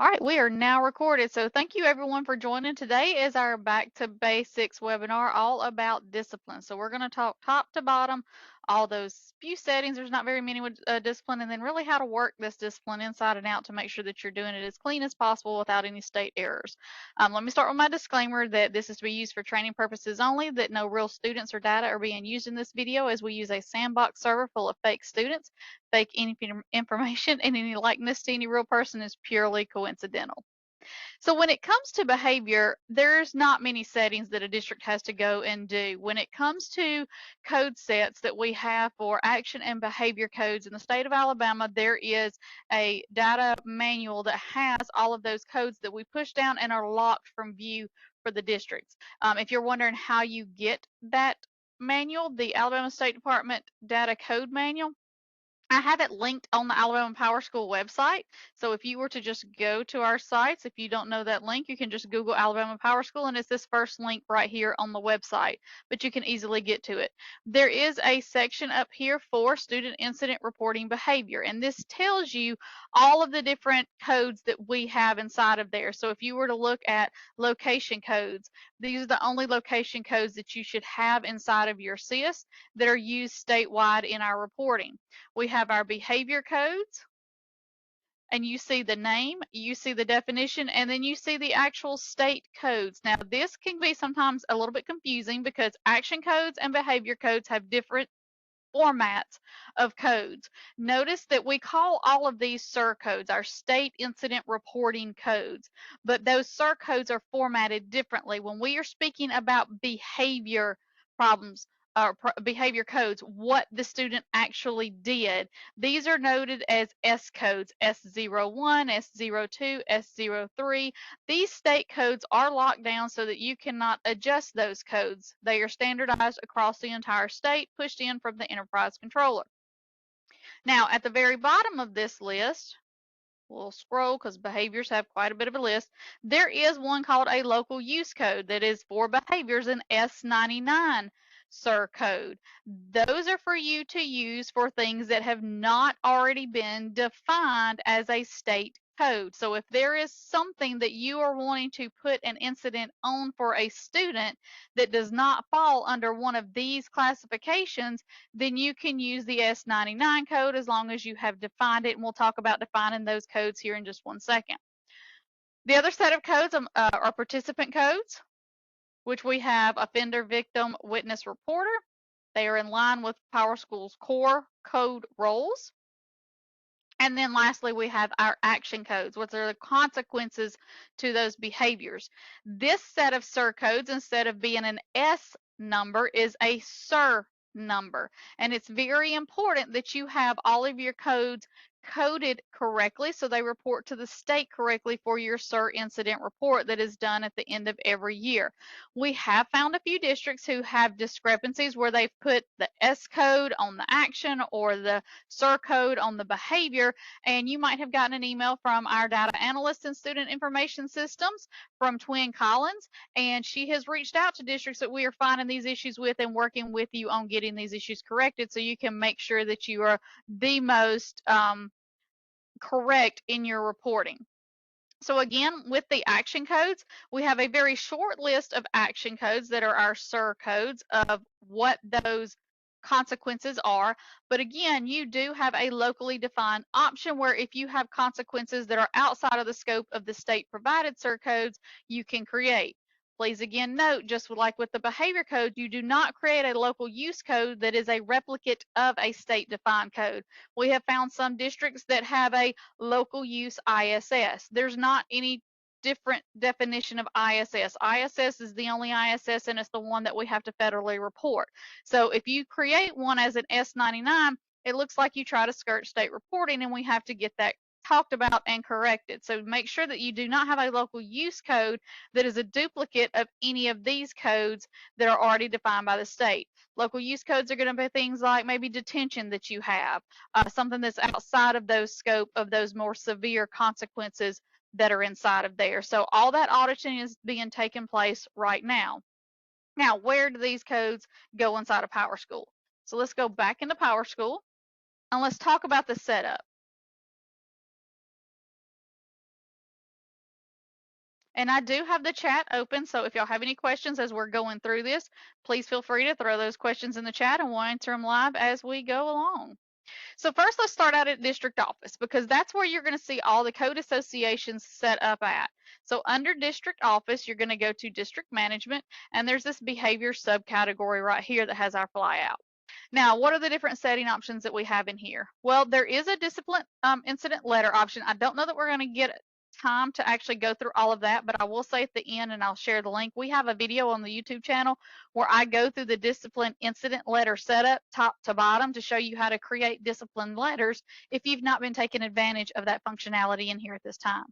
All right, we are now recorded. So thank you everyone for joining. Today is our Back to Basics webinar all about discipline. So we're going to talk top to bottom, all those few settings. There's not very many with discipline, and then really how to work this discipline inside and out to make sure that you're doing it as clean as possible without any state errors. Let me start with my disclaimer that this is to be used for training purposes only, that no real students or data are being used in this video, as we use a sandbox server full of fake students. Fake information and any likeness to any real person is purely coincidental. So when it comes to behavior, there's not many settings that a district has to go and do. When it comes to code sets that we have for action and behavior codes in the state of Alabama, there is a data manual that has all of those codes that we push down and are locked from view for the districts. If you're wondering how you get that manual, the Alabama State Department Data Code Manual, I have it linked on the Alabama PowerSchool website. So if you were to just go to our sites, if you don't know that link, you can just Google Alabama PowerSchool, and it's this first link right here on the website, but you can easily get to it. There is a section up here for student incident reporting behavior, and this tells you all of the different codes that we have inside of there. So if you were to look at location codes, these are the only location codes that you should have inside of your SIS that are used statewide in our reporting. We have our behavior codes, and you see the name, you see the definition, and then you see the actual state codes. Now, this can be sometimes a little bit confusing because action codes and behavior codes have different formats of codes. Notice that we call all of these SIR codes, our state incident reporting codes, but those SIR codes are formatted differently. When we are speaking about behavior problems or behavior codes, what the student actually did, these are noted as S codes, S01, S02, S03. These state codes are locked down so that you cannot adjust those codes. They are standardized across the entire state, pushed in from the enterprise controller. Now, at the very bottom of this list, we'll scroll because behaviors have quite a bit of a list. There is one called a local use code that is for behaviors, in S99 SIR code. Those are for you to use for things that have not already been defined as a state code. So if there is something that you are wanting to put an incident on for a student that does not fall under one of these classifications, then you can use the S99 code as long as you have defined it, and we'll talk about defining those codes here in just one second. The other set of codes are participant codes, which we have offender, victim, witness, reporter. They are in line with PowerSchool's core code roles. And then lastly, we have our action codes, which are the consequences to those behaviors. This set of SIR codes, instead of being an S number, is a SIR number. And it's very important that you have all of your codes coded correctly so they report to the state correctly for your SIR incident report that is done at the end of every year. We have found a few districts who have discrepancies where they've put the S code on the action or the SIR code on the behavior, and you might have gotten an email from our data analyst in student information systems from Twin Collins, and she has reached out to districts that we are finding these issues with and working with you on getting these issues corrected so you can make sure that you are the most correct in your reporting. So again, with the action codes, we have a very short list of action codes that are our SIR codes of what those consequences are. But again, you do have a locally defined option where if you have consequences that are outside of the scope of the state provided SIR codes, you can create. Please again note, just like with the behavior code, you do not create a local use code that is a replicate of a state defined code. We have found some districts that have a local use ISS. There's not any different definition of ISS. ISS is the only ISS, and it's the one that we have to federally report. So if you create one as an S99, it looks like you try to skirt state reporting, and we have to get that talked about and corrected. So make sure that you do not have a local use code that is a duplicate of any of these codes that are already defined by the state. Local use codes are going to be things like maybe detention that you have, something that's outside of those scope of those more severe consequences that are inside of there. So all that auditing is being taken place right now. Now, where do these codes go inside of PowerSchool? So let's go back into PowerSchool and let's talk about the setup. And I do have the chat open, so if y'all have any questions as we're going through this, please feel free to throw those questions in the chat and we'll answer them live as we go along. So first, let's start out at district office because that's where you're going to see all the code associations set up at. So under district office, you're going to go to district management, and there's this behavior subcategory right here that has our flyout. Now, what are the different setting options that we have in here? Well, there is a discipline incident letter option. I don't know that we're going to get time to actually go through all of that, but I will say at the end, and I'll share the link, we have a video on the YouTube channel where I go through the discipline incident letter setup top to bottom to show you how to create discipline letters if you've not been taking advantage of that functionality in here at this time.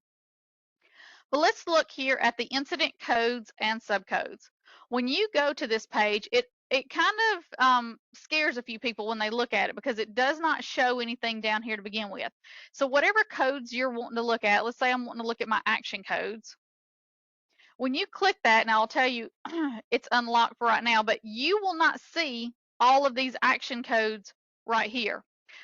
But let's look here at the incident codes and subcodes. When you go to this page, it kind of scares a few people when they look at it because it does not show anything down here to begin with. So whatever codes you're wanting to look at, let's say I'm wanting to look at my action codes. When you click that, and I'll tell you it's unlocked for right now, but you will not see all of these action codes right here.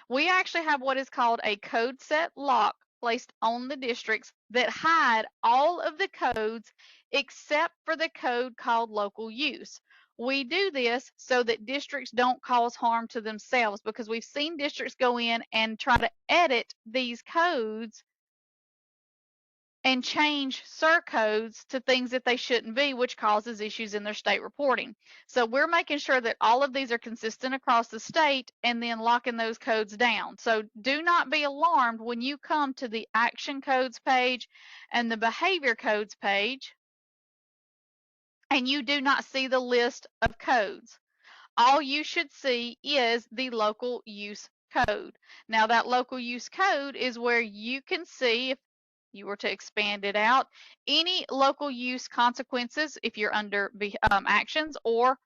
We actually have what is called a code set lock placed on the districts that hide all of the codes except for the code called local use. We do this so that districts don't cause harm to themselves because we've seen districts go in and try to edit these codes and change SIR codes to things that they shouldn't be, which causes issues in their state reporting. So we're making sure that all of these are consistent across the state and then locking those codes down. So do not be alarmed when you come to the action codes page and the behavior codes page and you do not see the list of codes. All you should see is the local use code. Now that local use code is where you can see, if you were to expand it out, any local use consequences if you're under actions, or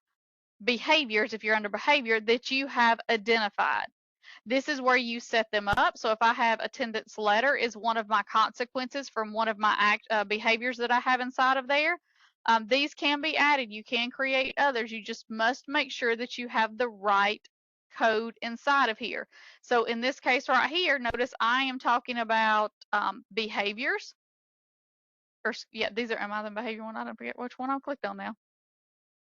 behaviors if you're under behavior that you have identified. This is where you set them up. So if I have attendance letter is one of my consequences from one of my behaviors that I have inside of there, these can be added. You can create others. You just must make sure that you have the right code inside of here. So in this case right here, notice I am talking about behaviors. Or yeah, these are, am I the behavior one? I don't forget which one I clicked on now.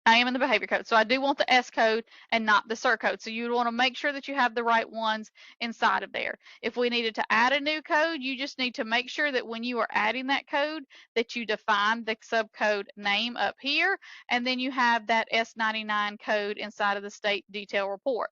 I am in the behavior code. So I do want the S code and not the SIR code. So you would want to make sure that you have the right ones inside of there. If we needed to add a new code, you just need to make sure that when you are adding that code that you define the subcode name up here, and then you have that S99 code inside of the state detail report.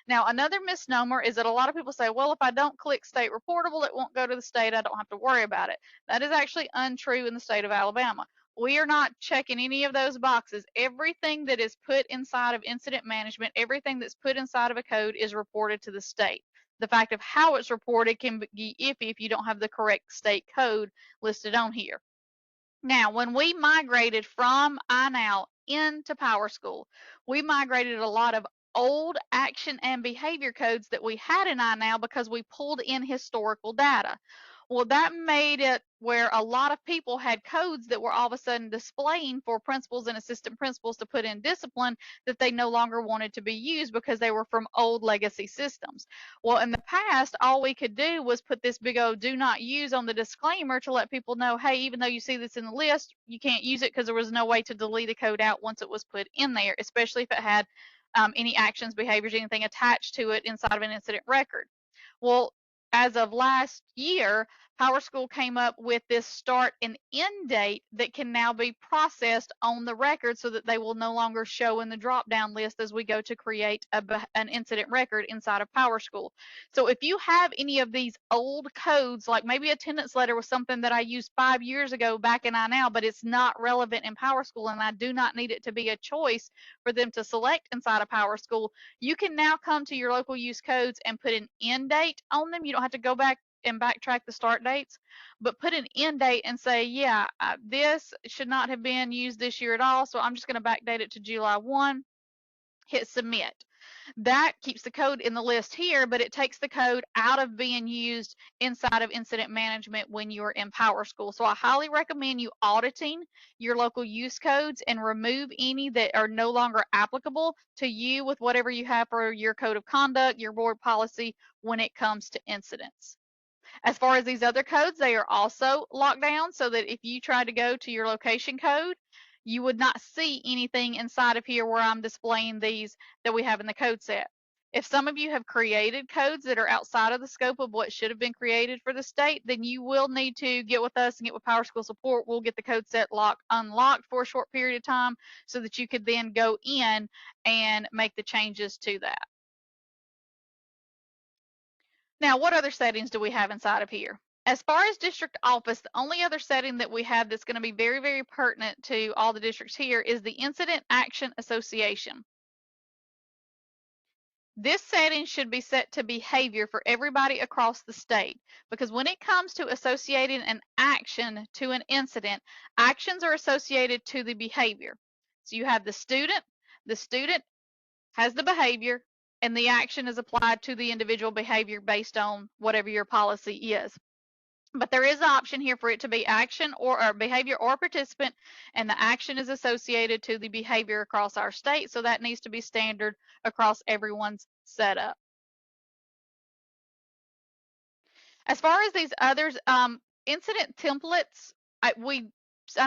Now, another misnomer is that a lot of people say, well, if I don't click state reportable, it won't go to the state. I don't have to worry about it. That is actually untrue in the state of Alabama. We are not checking any of those boxes. Everything that is put inside of incident management, everything that's put inside of a code is reported to the state. The fact of how it's reported can be iffy if you don't have the correct state code listed on here. Now, when we migrated from iNow into PowerSchool, we migrated a lot of old action and behavior codes that we had in iNow because we pulled in historical data. Well, that made it where a lot of people had codes that were all of a sudden displaying for principals and assistant principals to put in discipline that they no longer wanted to be used because they were from old legacy systems. Well, in the past, all we could do was put this big old do not use on the disclaimer to let people know, hey, even though you see this in the list, you can't use it because there was no way to delete a code out once it was put in there, especially if it had any actions, behaviors, anything attached to it inside of an incident record. Well, as of last year, PowerSchool came up with this start and end date that can now be processed on the record so that they will no longer show in the drop-down list as we go to create an incident record inside of PowerSchool. So if you have any of these old codes, like maybe attendance letter was something that I used 5 years ago back in iNow, but it's not relevant in PowerSchool and I do not need it to be a choice for them to select inside of PowerSchool, you can now come to your local use codes and put an end date on them. You don't have to go back and backtrack the start dates, but put an end date and say, yeah, this should not have been used this year at all. So I'm just going to backdate it to July 1, hit submit. That keeps the code in the list here, but it takes the code out of being used inside of incident management when you're in PowerSchool. So I highly recommend you auditing your local use codes and remove any that are no longer applicable to you with whatever you have for your code of conduct, your board policy when it comes to incidents. As far as these other codes, they are also locked down so that if you try to go to your location code, you would not see anything inside of here where I'm displaying these that we have in the code set. If some of you have created codes that are outside of the scope of what should have been created for the state, then you will need to get with us and get with PowerSchool support. We'll get the code set unlocked for a short period of time so that you could then go in and make the changes to that. Now, what other settings do we have inside of here? As far as district office, the only other setting that we have that's going to be very, very pertinent to all the districts here is the Incident Action Association. This setting should be set to behavior for everybody across the state, because when it comes to associating an action to an incident, actions are associated to the behavior. So you have the student has the behavior, and the action is applied to the individual behavior based on whatever your policy is. But there is an option here for it to be action or behavior or participant, and the action is associated to the behavior across our state, so that needs to be standard across everyone's setup. As far as these others, incident templates, I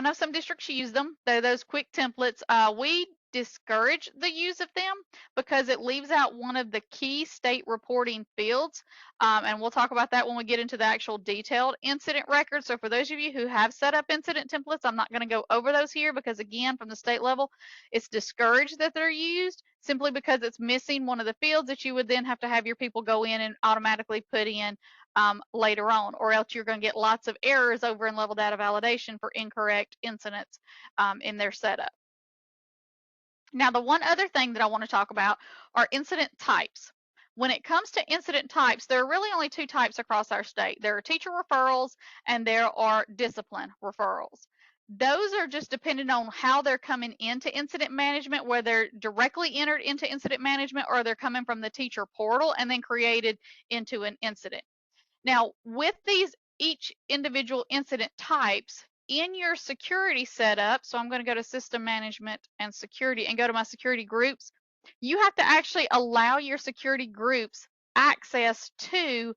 know some districts use them. They're those quick templates. We discourage the use of them because it leaves out one of the key state reporting fields. And we'll talk about that when we get into the actual detailed incident record. So for those of you who have set up incident templates, I'm not going to go over those here because, again, from the state level, it's discouraged that they're used simply because it's missing one of the fields that you would then have to have your people go in and automatically put in later on, or else you're going to get lots of errors over in level data validation for incorrect incidents in their setup. Now, the one other thing that I want to talk about are incident types. When it comes to incident types, there are really only two types across our state. There are teacher referrals and there are discipline referrals. Those are just dependent on how they're coming into incident management, whether they're directly entered into incident management or they're coming from the teacher portal and then created into an incident. Now, with these each individual incident types in your security setup, so I'm going to go to system management and security and go to my security groups, you have to actually allow your security groups access to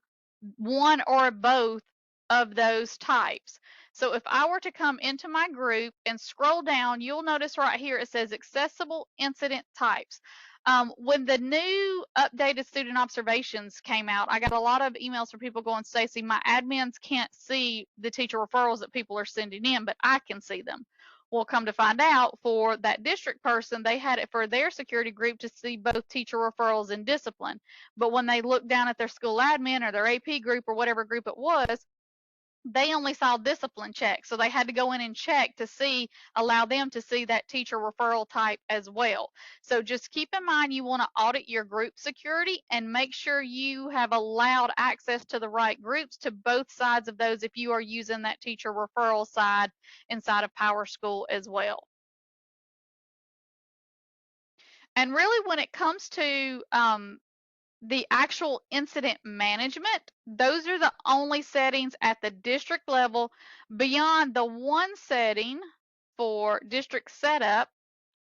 one or both of those types. So if I were to come into my group and scroll down, you'll notice right here it says accessible incident types. When the new updated student observations came out, I got a lot of emails from people going, Stacy, my admins can't see the teacher referrals that people are sending in, but I can see them. Well, come to find out, for that district person, they had it for their security group to see both teacher referrals and discipline. But when they looked down at their school admin or their AP group or whatever group it was, they only saw discipline check. So they had to go in and check to see, allow them to see that teacher referral type as well. So just keep in mind, you want to audit your group security and make sure you have allowed access to the right groups to both sides of those if you are using that teacher referral side inside of PowerSchool as well. And really, when it comes to the actual incident management, those are the only settings at the district level. Beyond the one setting for district setup,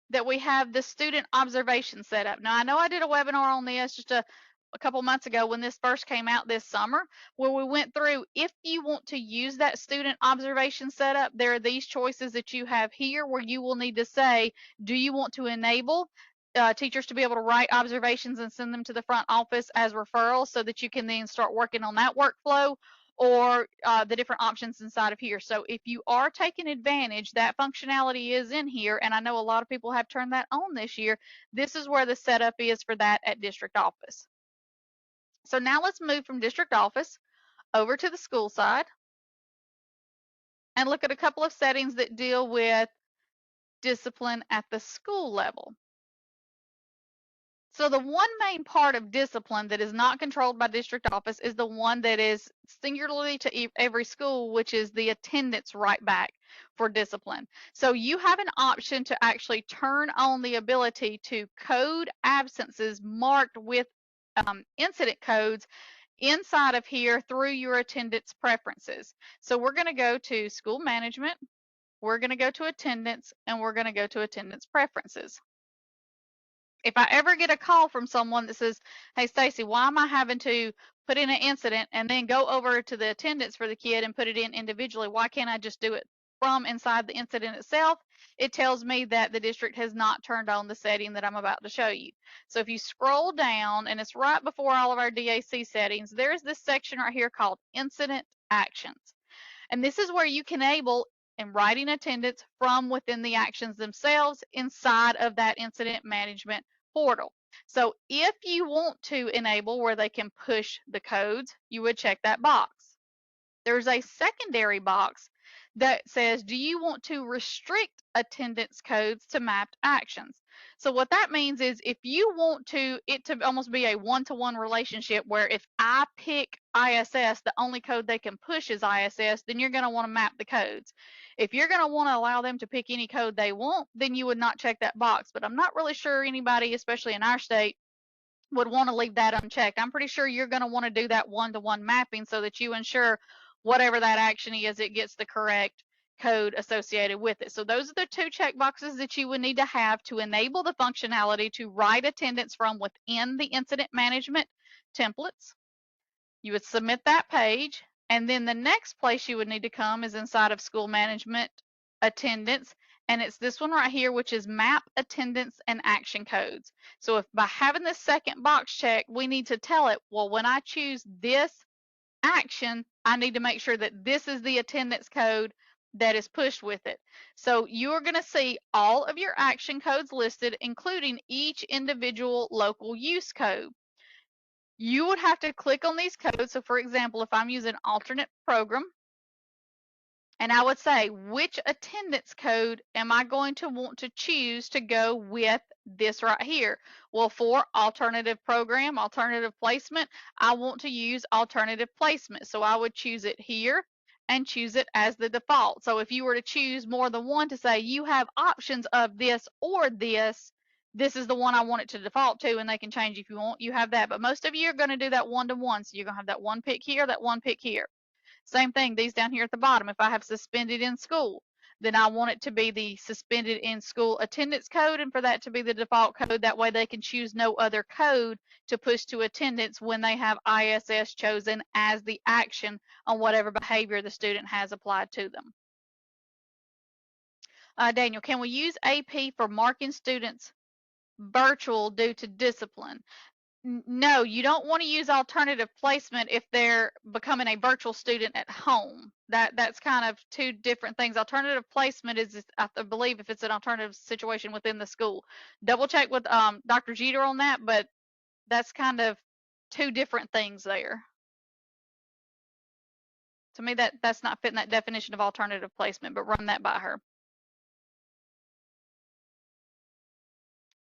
that we have the student observation setup. Now, I know I did a webinar on this just a couple months ago when this first came out this summer, where we went through, if you want to use that student observation setup, there are these choices that you have here where you will need to say, do you want to enable teachers to be able to write observations and send them to the front office as referrals so that you can then start working on that workflow, or the different options inside of here. So if you are taking advantage, that functionality is in here, and I know a lot of people have turned that on this year. This is where the setup is for that at district office. So now let's move from district office over to the school side and look at a couple of settings that deal with discipline at the school level. So the one main part of discipline that is not controlled by district office is the one that is singularly to every school, which is the attendance right back for discipline. So you have an option to actually turn on the ability to code absences marked with incident codes inside of here through your attendance preferences. So we're going to go to school management, we're going to go to attendance, and we're going to go to attendance preferences. If I ever get a call from someone that says, "Hey, Stacy, why am I having to put in an incident and then go over to the attendance for the kid and put it in individually? Why can't I just do it from inside the incident itself?" It tells me that the district has not turned on the setting that I'm about to show you. So if you scroll down, and it's right before all of our DAC settings, there's this section right here called Incident Actions. And this is where you can enable and writing attendance from within the actions themselves inside of that incident management portal. So if you want to enable where they can push the codes, you would check that box. There's a secondary box that says, do you want to restrict attendance codes to mapped actions? So what that means is if you want it to almost be a one-to-one relationship where if I pick ISS, the only code they can push is ISS, then you're going to want to map the codes. If you're going to want to allow them to pick any code they want, then you would not check that box. But I'm not really sure anybody, especially in our state, would want to leave that unchecked. I'm pretty sure you're going to want to do that one-to-one mapping so that you ensure whatever that action is, it gets the correct code associated with it. So those are the two check boxes that you would need to have to enable the functionality to write attendance from within the incident management templates. You would submit that page, and then the next place you would need to come is inside of school management attendance, and it's this one right here, which is map attendance and action codes. So if by having this second box checked, we need to tell it, well, when I choose this action, I need to make sure that this is the attendance code that is pushed with it. So you are going to see all of your action codes listed, including each individual local use code. You would have to click on these codes. So for example, if I'm using alternate program, and I would say, which attendance code am I going to want to choose to go with this right here? Well, for alternative program, alternative placement, I want to use alternative placement. So I would choose it here and choose it as the default. So if you were to choose more than one to say you have options of this or this is the one I want it to default to, and they can change if you want, you have that. But most of you are going to do that one-to-one. So you're going to have that one pick here, that one pick here. Same thing, these down here at the bottom. If I have suspended in school, then I want it to be the suspended in school attendance code, and for that to be the default code. That way they can choose no other code to push to attendance when they have ISS chosen as the action on whatever behavior the student has applied to them. Daniel, can we use AP for marking students virtual due to discipline? No, you don't want to use alternative placement if they're becoming a virtual student at home. That's kind of two different things. Alternative placement is, I believe, if it's an alternative situation within the school. Double check with Dr. Jeter on that, but that's kind of two different things there. To me, that's not fitting that definition of alternative placement, but run that by her.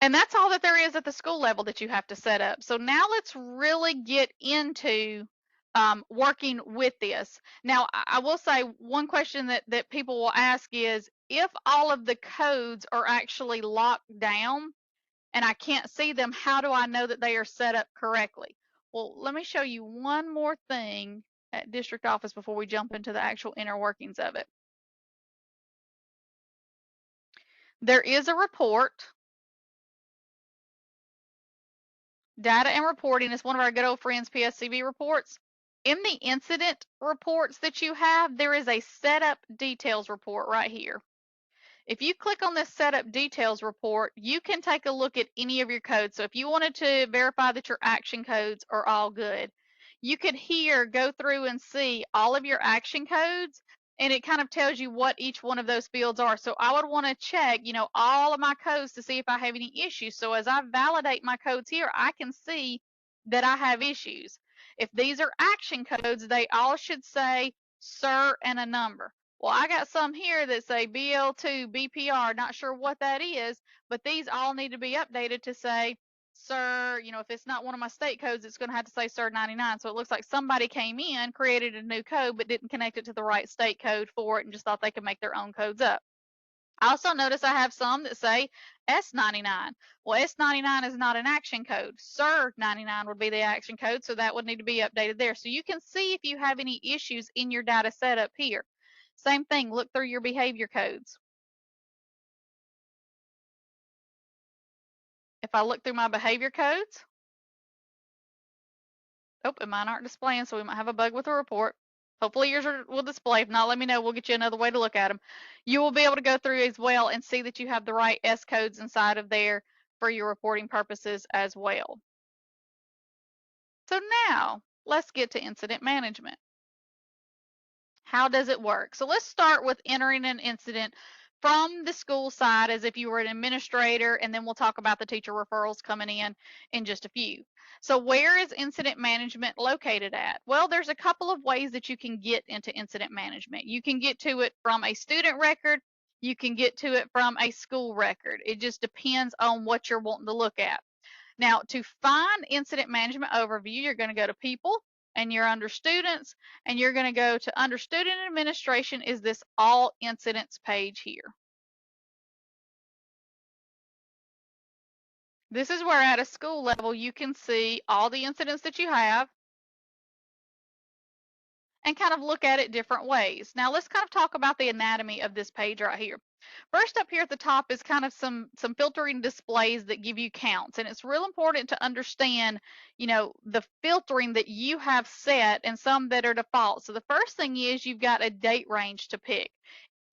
And that's all that there is at the school level that you have to set up. So now let's really get into working with this. Now, I will say one question that people will ask is, if all of the codes are actually locked down and I can't see them, how do I know that they are set up correctly? Well, let me show you one more thing at district office before we jump into the actual inner workings of it. There is a report. Data and reporting is one of our good old friends, PSCB reports. In the incident reports that you have, there is a setup details report right here. If you click on this setup details report, you can take a look at any of your codes. So if you wanted to verify that your action codes are all good, you could here go through and see all of your action codes, and it kind of tells you what each one of those fields are. So I would want to check, all of my codes to see if I have any issues. So as I validate my codes here, I can see that I have issues. If these are action codes, they all should say sir and a number. Well, I got some here that say BL2, BPR, not sure what that is, but these all need to be updated to say, sir, if it's not one of my state codes, it's going to have to say sir 99. So it looks like somebody came in, created a new code, but didn't connect it to the right state code for it and just thought they could make their own codes up. I also notice I have some that say S99. Well, S99 is not an action code. Sir 99 would be the action code, so that would need to be updated there. So you can see if you have any issues in your data setup here. Same thing, look through your behavior codes. If I look through my behavior codes, oh, and mine aren't displaying, so we might have a bug with the report. Hopefully yours will display. If not, let me know. We'll get you another way to look at them. You will be able to go through as well and see that you have the right S codes inside of there for your reporting purposes as well. So now let's get to incident management. How does it work? So let's start with entering an incident from the school side as if you were an administrator, and then we'll talk about the teacher referrals coming in just a few. So where is incident management located at? Well, there's a couple of ways that you can get into incident management. You can get to it from a student record. You can get to it from a school record. It just depends on what you're wanting to look at. Now, to find incident management overview, you're going to go to people and you're under students, and you're going to go to under student administration is this all incidents page here. This is where at a school level you can see all the incidents that you have and kind of look at it different ways. Now let's kind of talk about the anatomy of this page right here. First up here at the top is kind of some filtering displays that give you counts, and it's real important to understand, the filtering that you have set and some that are default. So the first thing is you've got a date range to pick.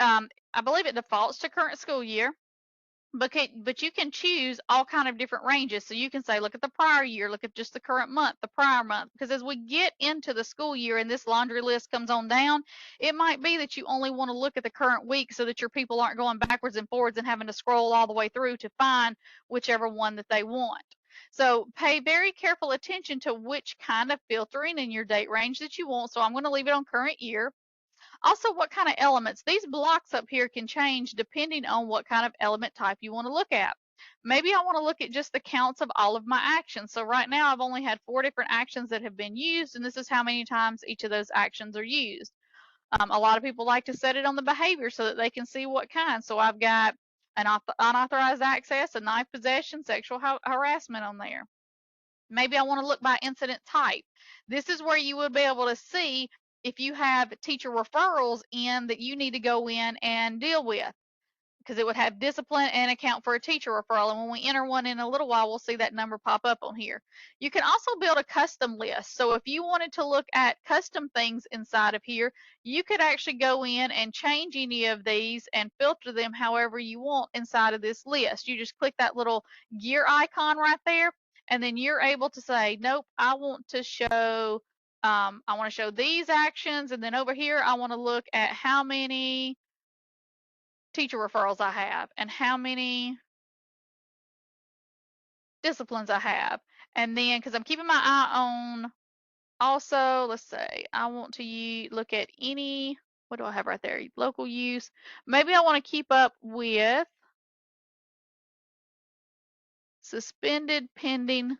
I believe it defaults to current school year. But you can choose all kind of different ranges. So you can say, look at the prior year, look at just the current month, the prior month. Because as we get into the school year and this laundry list comes on down, it might be that you only want to look at the current week so that your people aren't going backwards and forwards and having to scroll all the way through to find whichever one that they want. So pay very careful attention to which kind of filtering in your date range that you want. So I'm going to leave it on current year. Also, what kind of elements? These blocks up here can change depending on what kind of element type you want to look at. Maybe I want to look at just the counts of all of my actions. So right now I've only had 4 different actions that have been used, and this is how many times each of those actions are used. A lot of people like to set it on the behavior so that they can see what kind. So I've got an unauthorized access, a knife possession, sexual harassment on there. Maybe I want to look by incident type. This is where you would be able to see if you have teacher referrals in that you need to go in and deal with, because it would have discipline and account for a teacher referral. And when we enter one in a little while, we'll see that number pop up on here. You can also build a custom list. So if you wanted to look at custom things inside of here, you could actually go in and change any of these and filter them however you want inside of this list. You just click that little gear icon right there, and then you're able to say, nope, I want to show these actions, and then over here I want to look at how many teacher referrals I have and how many disciplines I have. And then, because I'm keeping my eye on also, let's say I want to look at any, what do I have right there? Local use. Maybe I want to keep up with suspended pending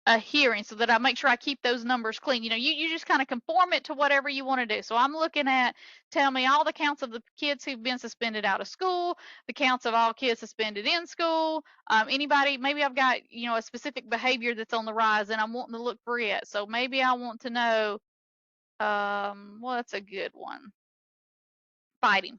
a hearing so that I make sure I keep those numbers clean. You just kind of conform it to whatever you want to do. So I'm looking at, tell me all the counts of the kids who've been suspended out of school, the counts of all kids suspended in school, anybody, maybe I've got, a specific behavior that's on the rise and I'm wanting to look for it. So maybe I want to know, well, that's a good one. Fighting.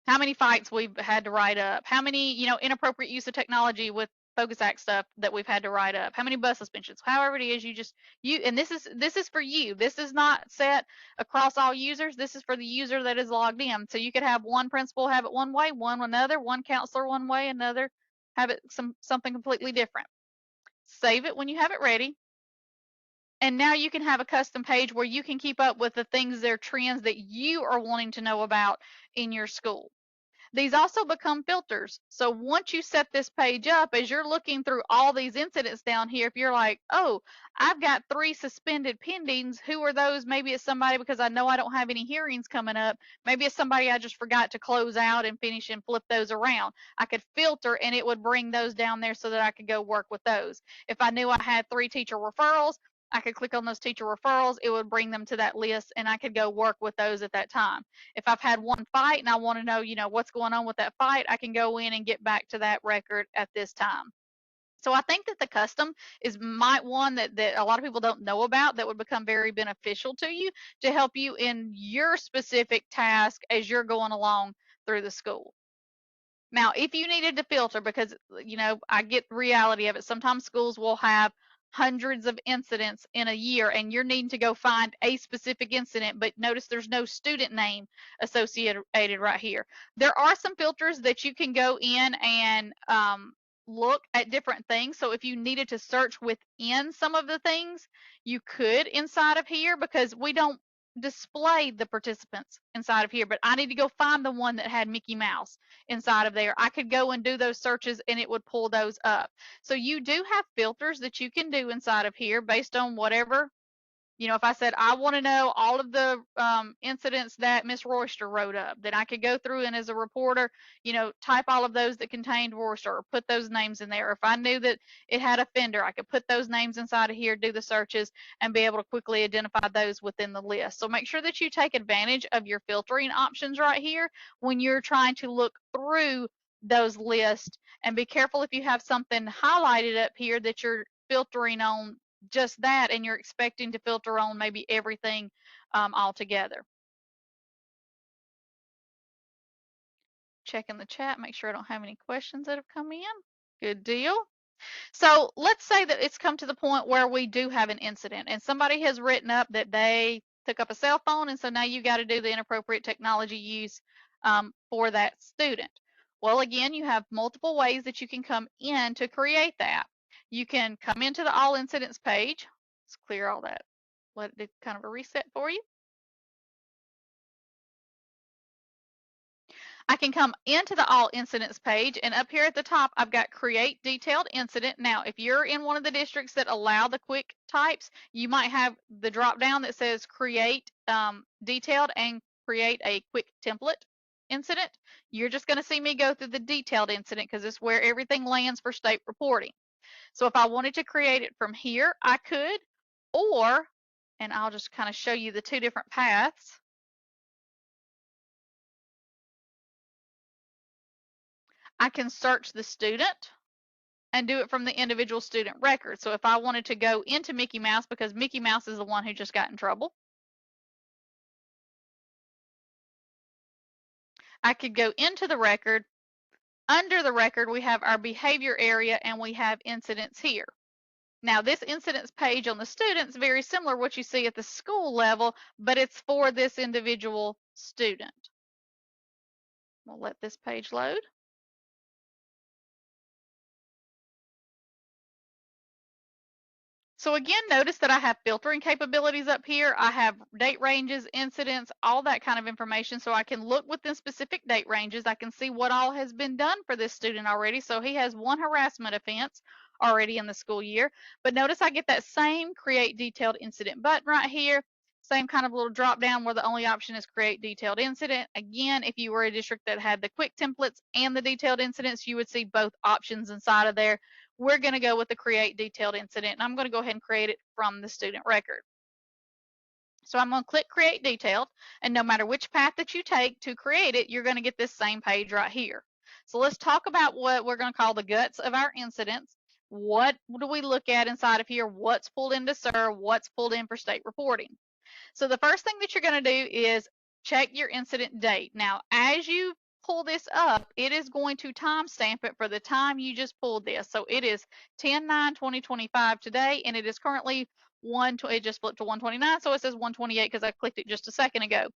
How many fights we've had to write up, how many, inappropriate use of technology with Focus Act stuff that we've had to write up, how many bus suspensions, however it is, and this is for you. This is not set across all users. This is for the user that is logged in. So you could have one principal have it one way, one another, one counselor one way, another have it something completely different. Save it when you have it ready. And now you can have a custom page where you can keep up with the things, their trends that you are wanting to know about in your school. These also become filters. So once you set this page up, as you're looking through all these incidents down here, if you're like, oh, I've got 3 suspended pendings, who are those? Maybe it's somebody because I know I don't have any hearings coming up. Maybe it's somebody I just forgot to close out and finish and flip those around. I could filter and it would bring those down there so that I could go work with those. If I knew I had 3 teacher referrals, I could click on those teacher referrals. It would bring them to that list and I could go work with those at that time. If I've had one fight and I want to know, what's going on with that fight, I can go in and get back to that record at this time. So I think that the custom is one that a lot of people don't know about that would become very beneficial to you to help you in your specific task as you're going along through the school. Now, if you needed to filter, because I get the reality of it, sometimes schools will have hundreds of incidents in a year and you're needing to go find a specific incident, but notice there's no student name associated right here. There are some filters that you can go in and look at different things. So if you needed to search within some of the things, you could inside of here, because we don't display the participants inside of here, but I need to go find the one that had Mickey Mouse inside of there. I could go and do those searches and it would pull those up. So you do have filters that you can do inside of here based on whatever. If I said I want to know all of the incidents that Miss Royster wrote up, then I could go through and as a reporter, type all of those that contained Royster or put those names in there. If I knew that it had offender, I could put those names inside of here, do the searches, and be able to quickly identify those within the list. So make sure that you take advantage of your filtering options right here when you're trying to look through those lists, and be careful if you have something highlighted up here that you're filtering on just that and you're expecting to filter on maybe everything altogether. Checking the chat, make sure I don't have any questions that have come in. Good deal. So let's say that it's come to the point where we do have an incident and somebody has written up that they took up a cell phone, and so now you got to do the inappropriate technology use for that student. Well, again, you have multiple ways that you can come in to create that. You can come into the all incidents page. Let's clear all that. Let it do kind of a reset for you. I can come into the all incidents page, and up here at the top, I've got create detailed incident. Now, if you're in one of the districts that allow the quick types, you might have the drop down that says create detailed and create a quick template incident. You're just going to see me go through the detailed incident because it's where everything lands for state reporting. So if I wanted to create it from here, I could, or, and I'll just kind of show you the two different paths. I can search the student and do it from the individual student record. So if I wanted to go into Mickey Mouse, because Mickey Mouse is the one who just got in trouble, I could go into the record. Under the record, we have our behavior area and we have incidents here. Now, this incidents page on the students is very similar to what you see at the school level, but it's for this individual student. We'll let this page load. So again, notice that I have filtering capabilities up here. I have date ranges, incidents, all that kind of information. So I can look within specific date ranges. I can see what all has been done for this student already. So he has one harassment offense already in the school year. But notice I get that same create detailed incident button right here. Same kind of little drop down where the only option is create detailed incident. Again, if you were a district that had the quick templates and the detailed incidents, you would see both options inside of there. We're going to go with the create detailed incident, and I'm going to go ahead and create it from the student record. So I'm going to click create detailed, and no matter which path that you take to create it, you're going to get this same page right here. So let's talk about what we're going to call the guts of our incidents. What do we look at inside of here? What's pulled into SIR? What's pulled in for state reporting? So the first thing that you're going to do is check your incident date. Now, as you pull this up, it is going to timestamp it for the time you just pulled this. So it is 10/9/2025 today, and it is currently it just flipped to 129, so it says 128 because I clicked it just a second ago.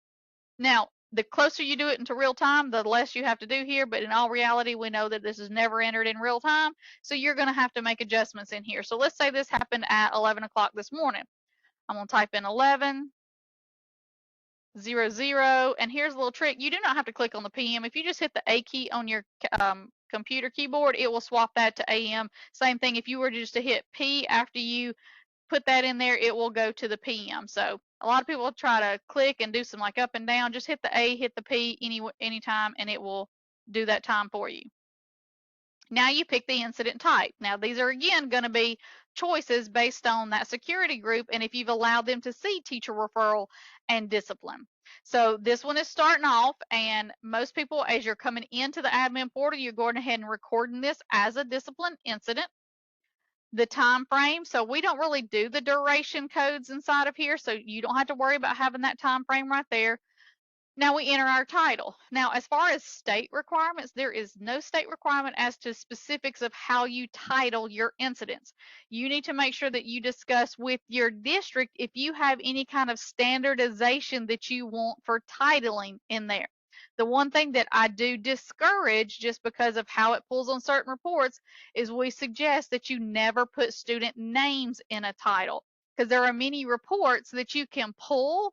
Now, the closer you do it into real time, the less you have to do here, but in all reality, we know that this is never entered in real time, so you're going to have to make adjustments in here. So let's say this happened at 11 o'clock this morning. I'm going to type in 11 00, and here's a little trick. You do not have to click on the PM. If you just hit the A key on your computer keyboard, it will swap that to AM. Same thing if you were just to hit P after you put that in there, it will go to the PM. So a lot of people try to click and do some like up and down. Just hit the A, hit the P anytime, and it will do that time for you. Now you pick the incident type. Now these are again going to be choices based on that security group and if you've allowed them to see teacher referral and discipline. So this one is starting off, and most people, as you're coming into the admin portal, you're going ahead and recording this as a discipline incident. The time frame, so we don't really do the duration codes inside of here, so you don't have to worry about having that time frame right there. Now we enter our title. Now, as far as state requirements, there is no state requirement as to specifics of how you title your incidents. You need to make sure that you discuss with your district if you have any kind of standardization that you want for titling in there. The one thing that I do discourage, just because of how it pulls on certain reports, is we suggest that you never put student names in a title, because there are many reports that you can pull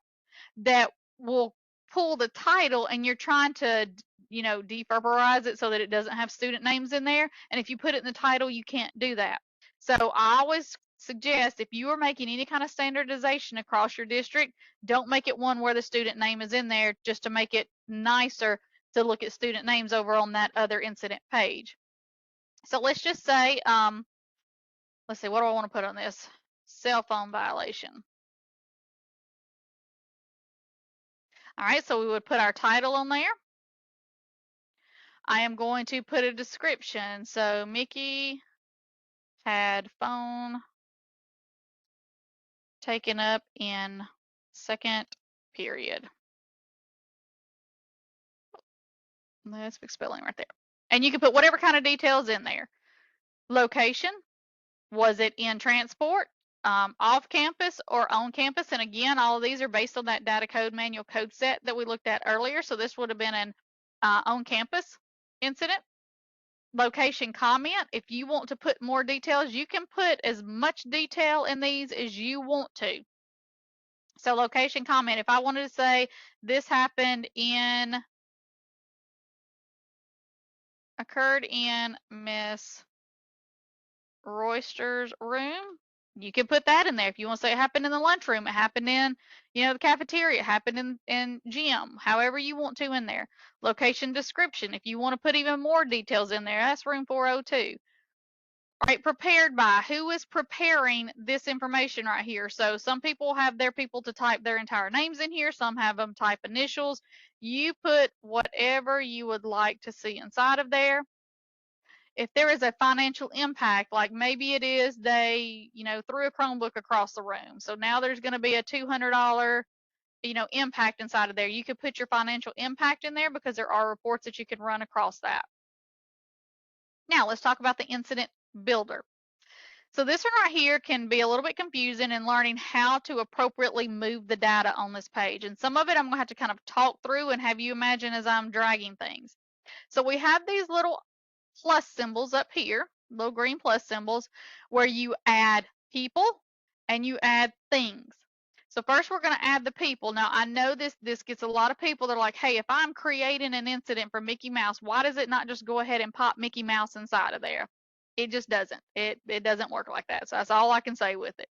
that will pull the title, and you're trying to, deferberize it so that it doesn't have student names in there. And if you put it in the title, you can't do that. So I always suggest, if you are making any kind of standardization across your district, don't make it one where the student name is in there, just to make it nicer to look at student names over on that other incident page. So let's just say, let's see, what do I want to put on this? Cell phone violation. All right, so we would put our title on there. I am going to put a description. So Mickey had phone taken up in second period. That's big spelling right there. And you can put whatever kind of details in there. Location, was it in transport, off campus, or on campus? And again, all of these are based on that data code manual code set that we looked at earlier. So this would have been an on campus incident. Location comment, if you want to put more details, you can put as much detail in these as you want to. So location comment, if I wanted to say this occurred in Miss Royster's room, you can put that in there. If you want to say it happened in the lunchroom, it happened in, the cafeteria, it happened in gym, however you want to in there. Location description, if you want to put even more details in there, that's room 402. All right, prepared by, who is preparing this information right here? So some people have their people to type their entire names in here. Some have them type initials. You put whatever you would like to see inside of there. If there is a financial impact, like maybe it is they, threw a Chromebook across the room. So now there's going to be a $200, impact inside of there. You could put your financial impact in there because there are reports that you can run across that. Now let's talk about the incident builder. So this one right here can be a little bit confusing in learning how to appropriately move the data on this page. And some of it I'm going to have to kind of talk through and have you imagine as I'm dragging things. So we have these little plus symbols up here, little green plus symbols, where you add people and you add things. So first we're going to add the people. Now I know this gets a lot of people that are like, hey, if I'm creating an incident for Mickey Mouse, why does it not just go ahead and pop Mickey Mouse inside of there? It just doesn't. It doesn't work like that. So that's all I can say with it.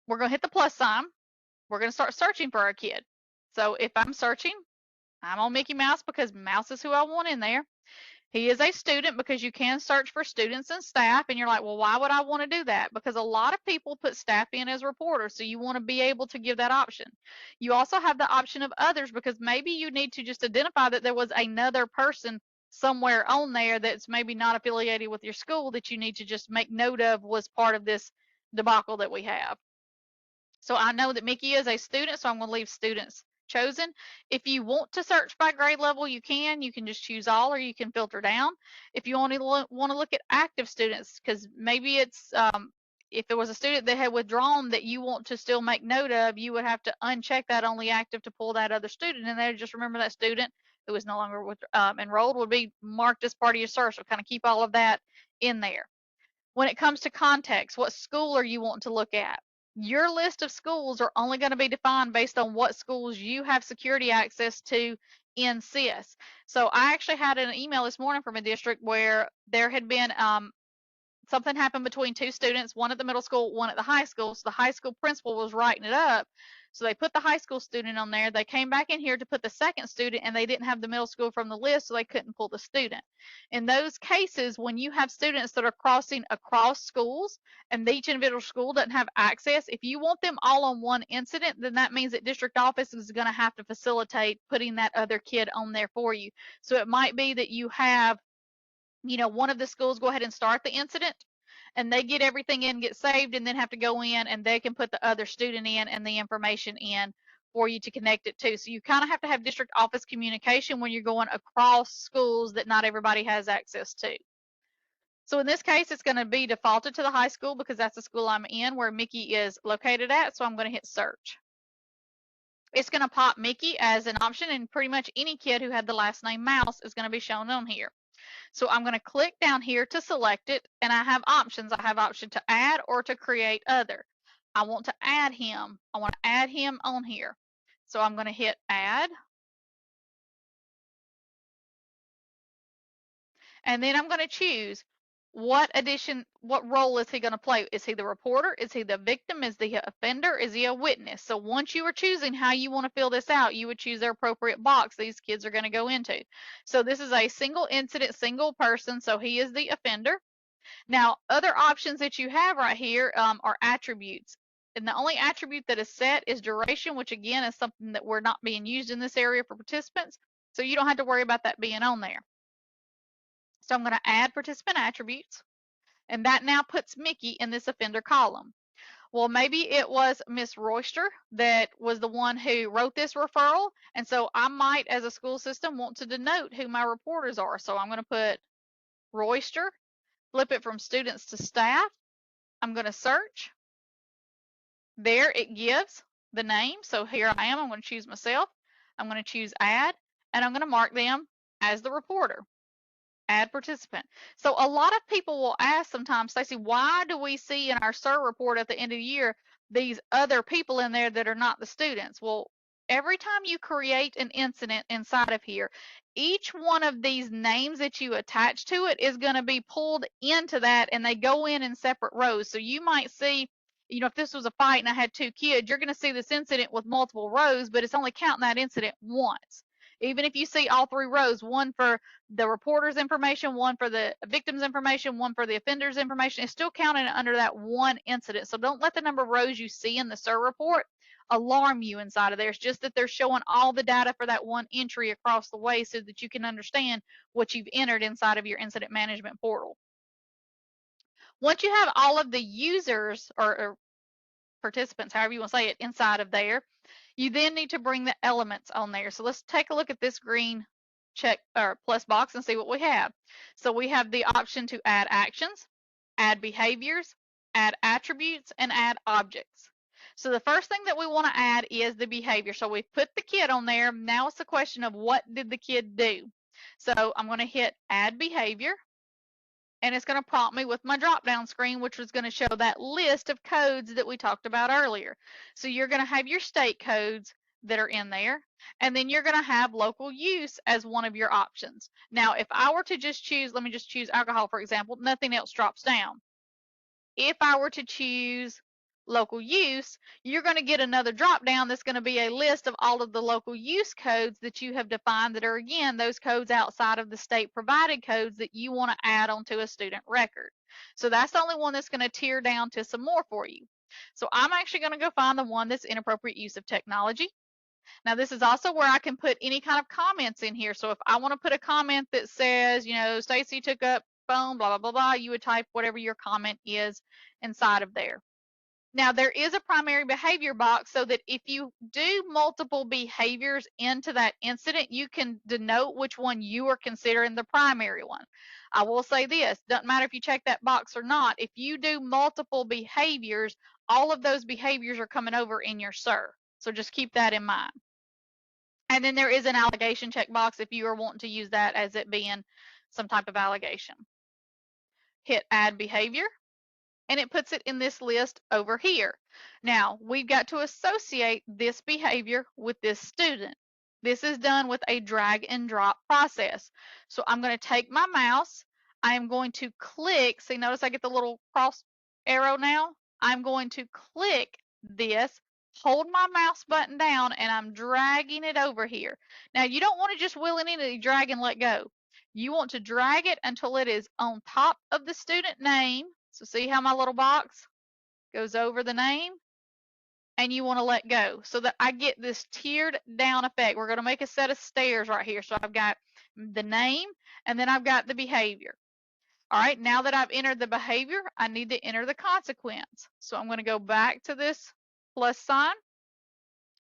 We're going to hit the plus sign. We're going to start searching for our kid. So if I'm searching, I'm on Mickey Mouse because Mouse is who I want in there. He is a student because you can search for students and staff, and you're like, well, why would I want to do that? Because a lot of people put staff in as reporters, so you want to be able to give that option. You also have the option of others because maybe you need to just identify that there was another person somewhere on there that's maybe not affiliated with your school that you need to just make note of was part of this debacle that we have. So I know that Mickey is a student, so I'm going to leave students chosen. If you want to search by grade level, you can. You can just choose all, or you can filter down. If you only want to look at active students, because maybe it's if there was a student that had withdrawn that you want to still make note of, you would have to uncheck that only active to pull that other student in there. Just remember that student who is no longer enrolled would be marked as part of your search. So kind of keep all of that in there. When it comes to context, what school are you wanting to look at? Your list of schools are only going to be defined based on what schools you have security access to in SIS. So I actually had an email this morning from a district where there had been something happened between two students, one at the middle school, one at the high school. So the high school principal was writing it up. So they put the high school student on there. They came back in here to put the second student, and they didn't have the middle school from the list, so they couldn't pull the student. In those cases, when you have students that are crossing across schools and each individual school doesn't have access, if you want them all on one incident, then that means that district office is going to have to facilitate putting that other kid on there for you. So it might be that you have, one of the schools go ahead and start the incident, and they get everything in, get saved, and then have to go in and they can put the other student in and the information in for you to connect it to. So you kind of have to have district office communication when you're going across schools that not everybody has access to. So in this case, it's going to be defaulted to the high school because that's the school I'm in where Mickey is located at. So I'm going to hit search. It's going to pop Mickey as an option, and pretty much any kid who had the last name Mouse is going to be shown on here. So I'm going to click down here to select it, and I have options. I have option to add or to create other. I want to add him. I want to add him on here. So I'm going to hit add. And then I'm going to choose what role is he going to play? Is he the reporter? Is he the victim? Is he the offender? Is he a witness? So once you are choosing how you want to fill this out, you would choose the appropriate box these kids are going to go into. So this is a single incident, single person, so he is the offender. Now, other options that you have right here are attributes. And the only attribute that is set is duration, which again is something that we're not being used in this area for participants. So you don't have to worry about that being on there. So I'm going to add participant attributes, and that now puts Mickey in this offender column. Well, maybe it was Miss Royster that was the one who wrote this referral, and so I might, as a school system, want to denote who my reporters are. So I'm going to put Royster, flip it from students to staff. I'm going to search. There it gives the name. So here I am. I'm going to choose myself. I'm going to choose add, and I'm going to mark them as the reporter. Add participant. So a lot of people will ask sometimes, Stacey, why do we see in our SIR report at the end of the year these other people in there that are not the students? Well, every time you create an incident inside of here, each one of these names that you attach to it is going to be pulled into that, and they go in separate rows. So you might see, you know, if this was a fight and I had two kids, you're going to see this incident with multiple rows, but it's only counting that incident once. Even if you see all three rows, one for the reporter's information, one for the victim's information, one for the offender's information, it's still counted under that one incident. So don't let the number of rows you see in the SIR report alarm you inside of there. It's just that they're showing all the data for that one entry across the way so that you can understand what you've entered inside of your incident management portal. Once you have all of the users or participants, however you want to say it, inside of there, you then need to bring the elements on there. So let's take a look at this green check or plus box and see what we have. So we have the option to add actions, add behaviors, add attributes, and add objects. So the first thing that we want to add is the behavior. So we've put the kid on there. Now it's a question of what did the kid do. So I'm going to hit add behavior, and it's going to prompt me with my drop-down screen, which was going to show that list of codes that we talked about earlier. So you're going to have your state codes that are in there, and then you're going to have local use as one of your options. Now, if I were to just choose, let me just choose alcohol, for example, nothing else drops down. If I were to choose local use, you're going to get another drop down that's going to be a list of all of the local use codes that you have defined that are, again, those codes outside of the state provided codes that you want to add onto a student record. So that's the only one that's going to tear down to some more for you. So I'm actually going to go find the one that's inappropriate use of technology. Now, this is also where I can put any kind of comments in here. So if I want to put a comment that says, you know, Stacey took up phone, blah, blah, blah, blah, you would type whatever your comment is inside of there. Now, there is a primary behavior box so that if you do multiple behaviors into that incident, you can denote which one you are considering the primary one. I will say this, doesn't matter if you check that box or not, if you do multiple behaviors, all of those behaviors are coming over in your SIR. So just keep that in mind. And then there is an allegation checkbox if you are wanting to use that as it being some type of allegation. Hit add behavior, and it puts it in this list over here. Now, we've got to associate this behavior with this student. This is done with a drag and drop process. So I'm going to take my mouse. I am going to click. See, notice I get the little cross arrow now. I'm going to click this, hold my mouse button down, and I'm dragging it over here. Now, you don't want to just willy-nilly drag and let go. You want to drag it until it is on top of the student name. So see how my little box goes over the name? And you want to let go so that I get this tiered down effect. We're going to make a set of stairs right here. So I've got the name, and then I've got the behavior. All right, now that I've entered the behavior, I need to enter the consequence. So I'm going to go back to this plus sign.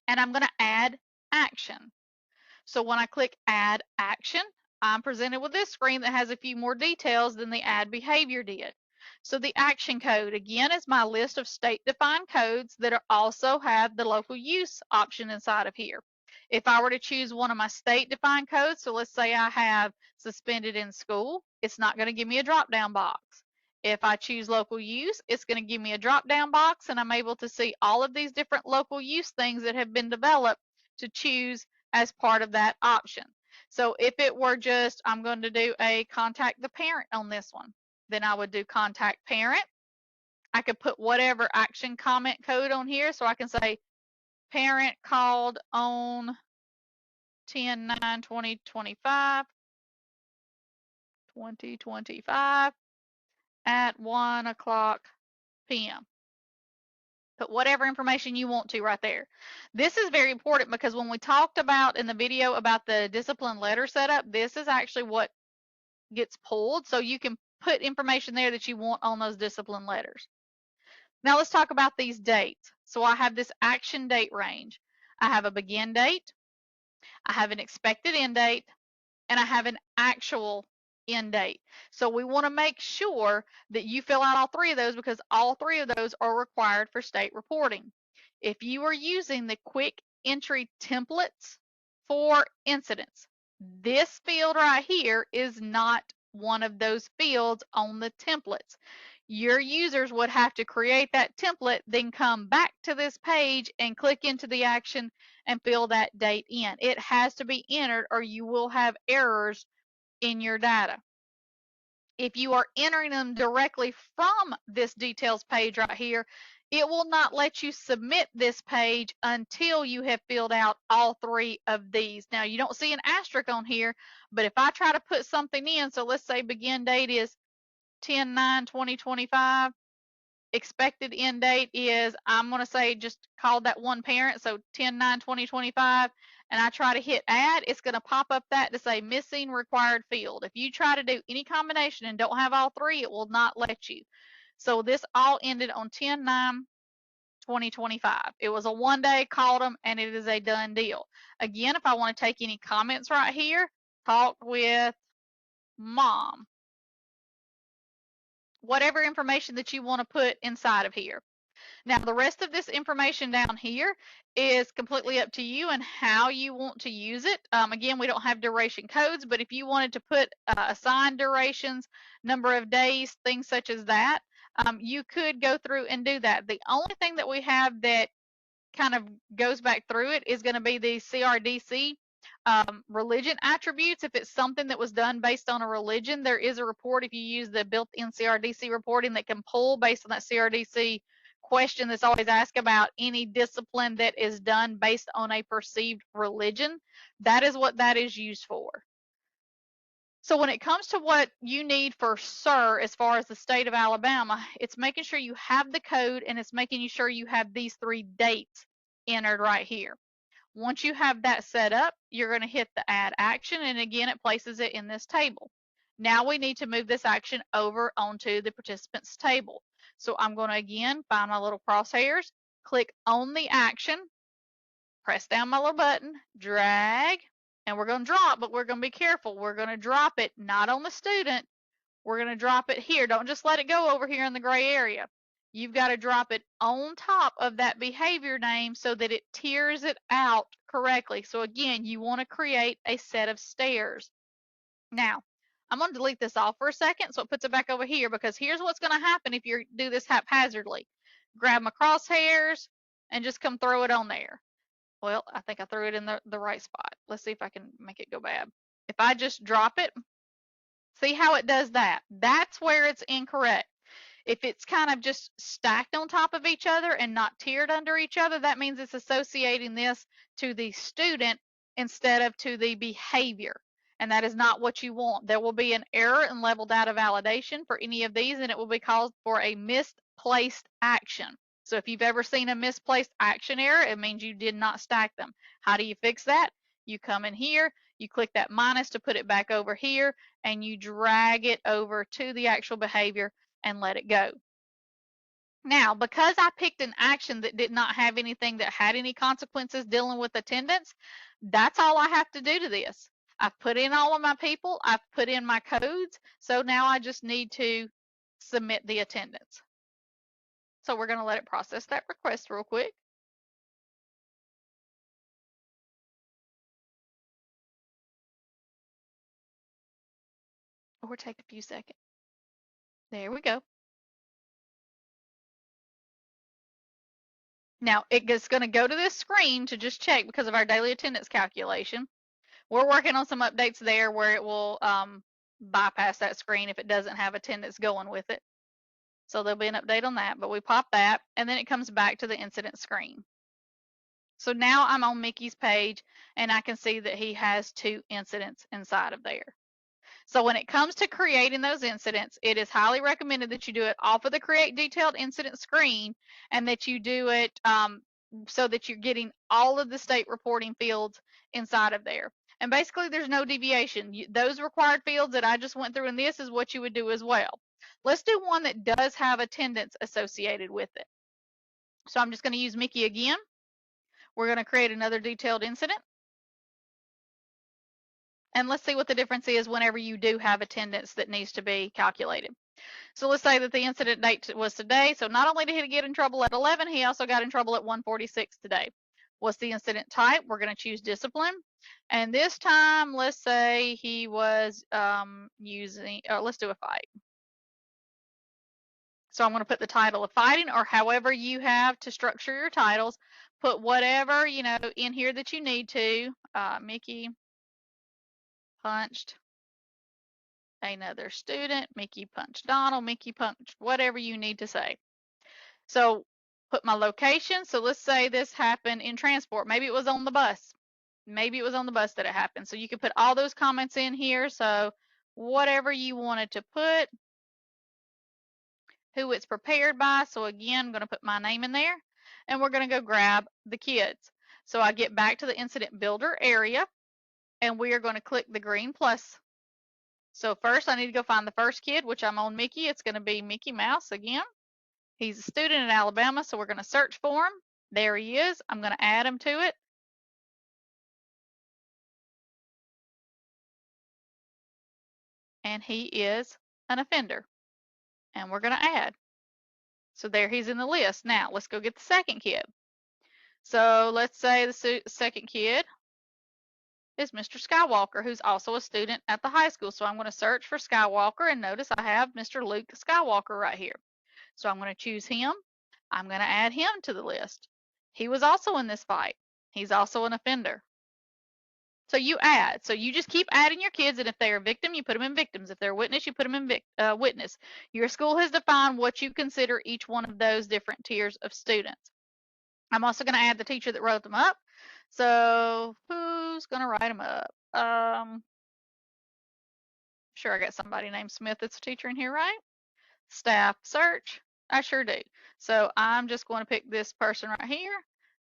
and I'm going to add action. So when I click add action, I'm presented with this screen that has a few more details than the add behavior did. So the action code, again, is my list of state-defined codes that also have the local use option inside of here. If I were to choose one of my state-defined codes, so let's say I have suspended in school, it's not going to give me a drop-down box. If I choose local use, it's going to give me a drop-down box, and I'm able to see all of these different local use things that have been developed to choose as part of that option. So if it were just, I'm going to do a contact the parent on this one, then I would do contact parent. I could put whatever action comment code on here. So I can say parent called on 10/9/2025 at 1:00 p.m. Put whatever information you want to right there. This is very important because when we talked about in the video about the discipline letter setup, this is actually what gets pulled. So you can put information there that you want on those discipline letters. Now let's talk about these dates. So I have this action date range. I have a begin date, I have an expected end date, and I have an actual end date. So we want to make sure that you fill out all three of those because all three of those are required for state reporting. If you are using the quick entry templates for incidents, this field right here is not one of those fields on the templates. Your users would have to create that template, then come back to this page and click into the action and fill that date in. It has to be entered or you will have errors in your data. If you are entering them directly from this details page right here, it will not let you submit this page until you have filled out all three of these. Now, you don't see an asterisk on here, but if I try to put something in, so let's say begin date is 10/9/2025, expected end date is, I'm going to say just call that one parent, so 10/9/2025, and I try to hit add, it's going to pop up that to say missing required field. If you try to do any combination and don't have all three, it will not let you. So this all ended on 10/9/2025. It was a one-day, called them, and it is a done deal. Again, if I want to take any comments right here, talk with mom. Whatever information that you want to put inside of here. Now, the rest of this information down here is completely up to you and how you want to use it. Again, we don't have duration codes, but if you wanted to put assigned durations, number of days, things such as that, you could go through and do that. The only thing that we have that kind of goes back through it is going to be the CRDC religion attributes. If it's something that was done based on a religion, there is a report if you use the built-in CRDC reporting that can pull based on that CRDC question that's always asked about any discipline that is done based on a perceived religion. That is what that is used for. So when it comes to what you need for SIR as far as the state of Alabama, it's making sure you have the code and it's making sure you have these three dates entered right here. Once you have that set up, you're going to hit the add action, and again, it places it in this table. Now we need to move this action over onto the participants table. So I'm going to again find my little crosshairs, click on the action, press down my little button, drag, and we're going to drop, but we're going to be careful. We're going to drop it not on the student. We're going to drop it here. Don't just let it go over here in the gray area. You've got to drop it on top of that behavior name so that it tiers it out correctly. So again, you want to create a set of stairs. Now, I'm going to delete this off for a second so it puts it back over here, because here's what's going to happen if you do this haphazardly. Grab my crosshairs and just come throw it on there. Well, I think I threw it in the right spot. Let's see if I can make it go bad. If I just drop it, see how it does that? That's where it's incorrect. If it's kind of just stacked on top of each other and not tiered under each other, that means it's associating this to the student instead of to the behavior. And that is not what you want. There will be an error in level data validation for any of these, and it will be called for a misplaced action. So if you've ever seen a misplaced action error, it means you did not stack them. How do you fix that? You come in here, you click that minus to put it back over here, and you drag it over to the actual behavior and let it go. Now, because I picked an action that did not have anything that had any consequences dealing with attendance, that's all I have to do to this. I've put in all of my people, I've put in my codes, so now I just need to submit the attendance. So we're going to let it process that request real quick. Or take a few seconds. There we go. Now it's going to go to this screen to just check because of our daily attendance calculation. We're working on some updates there where it will bypass that screen if it doesn't have attendance going with it. So there'll be an update on that, but we pop that and then it comes back to the incident screen. So now I'm on Mickey's page and I can see that he has 2 incidents inside of there. So when it comes to creating those incidents, it is highly recommended that you do it off of the create detailed incident screen and that you do it so that you're getting all of the state reporting fields inside of there. And basically there's no deviation. Those required fields that I just went through in this is what you would do as well. Let's do one that does have attendance associated with it. So I'm just going to use Mickey again. We're going to create another detailed incident. And let's see what the difference is whenever you do have attendance that needs to be calculated. So let's say that the incident date was today. So not only did he get in trouble at 11, he also got in trouble at 1:46 today. What's the incident type? We're going to choose discipline. And this time, let's say he was let's do a fight. So I'm going to put the title of fighting, or however you have to structure your titles. Put whatever, in here that you need to. Mickey punched another student. Mickey punched Donald. Mickey punched whatever you need to say. So put my location. So let's say this happened in transport. Maybe it was on the bus. Maybe it was on the bus that it happened. So you can put all those comments in here. So whatever you wanted to put, who it's prepared by. So again, I'm going to put my name in there and we're going to go grab the kids. So I get back to the incident builder area and we are going to click the green plus. So first I need to go find the first kid, which I'm on Mickey. It's going to be Mickey Mouse again. He's a student in Alabama, so we're going to search for him. There he is. I'm going to add him to it. And he is an offender. And we're going to add. So there he's in the list. Now let's go get the second kid. So let's say the second kid is Mr. Skywalker, who's also a student at the high school. So I'm going to search for Skywalker and notice I have Mr. Luke Skywalker right here. So I'm going to choose him. I'm going to add him to the list. He was also in this fight. He's also an offender. So you add. So you just keep adding your kids, and if they're a victim, you put them in victims. If they're a witness, you put them in witness. Your school has defined what you consider each one of those different tiers of students. I'm also going to add the teacher that wrote them up. So who's going to write them up? Sure, I got somebody named Smith that's a teacher in here, right? Staff search. I sure do. So I'm just going to pick this person right here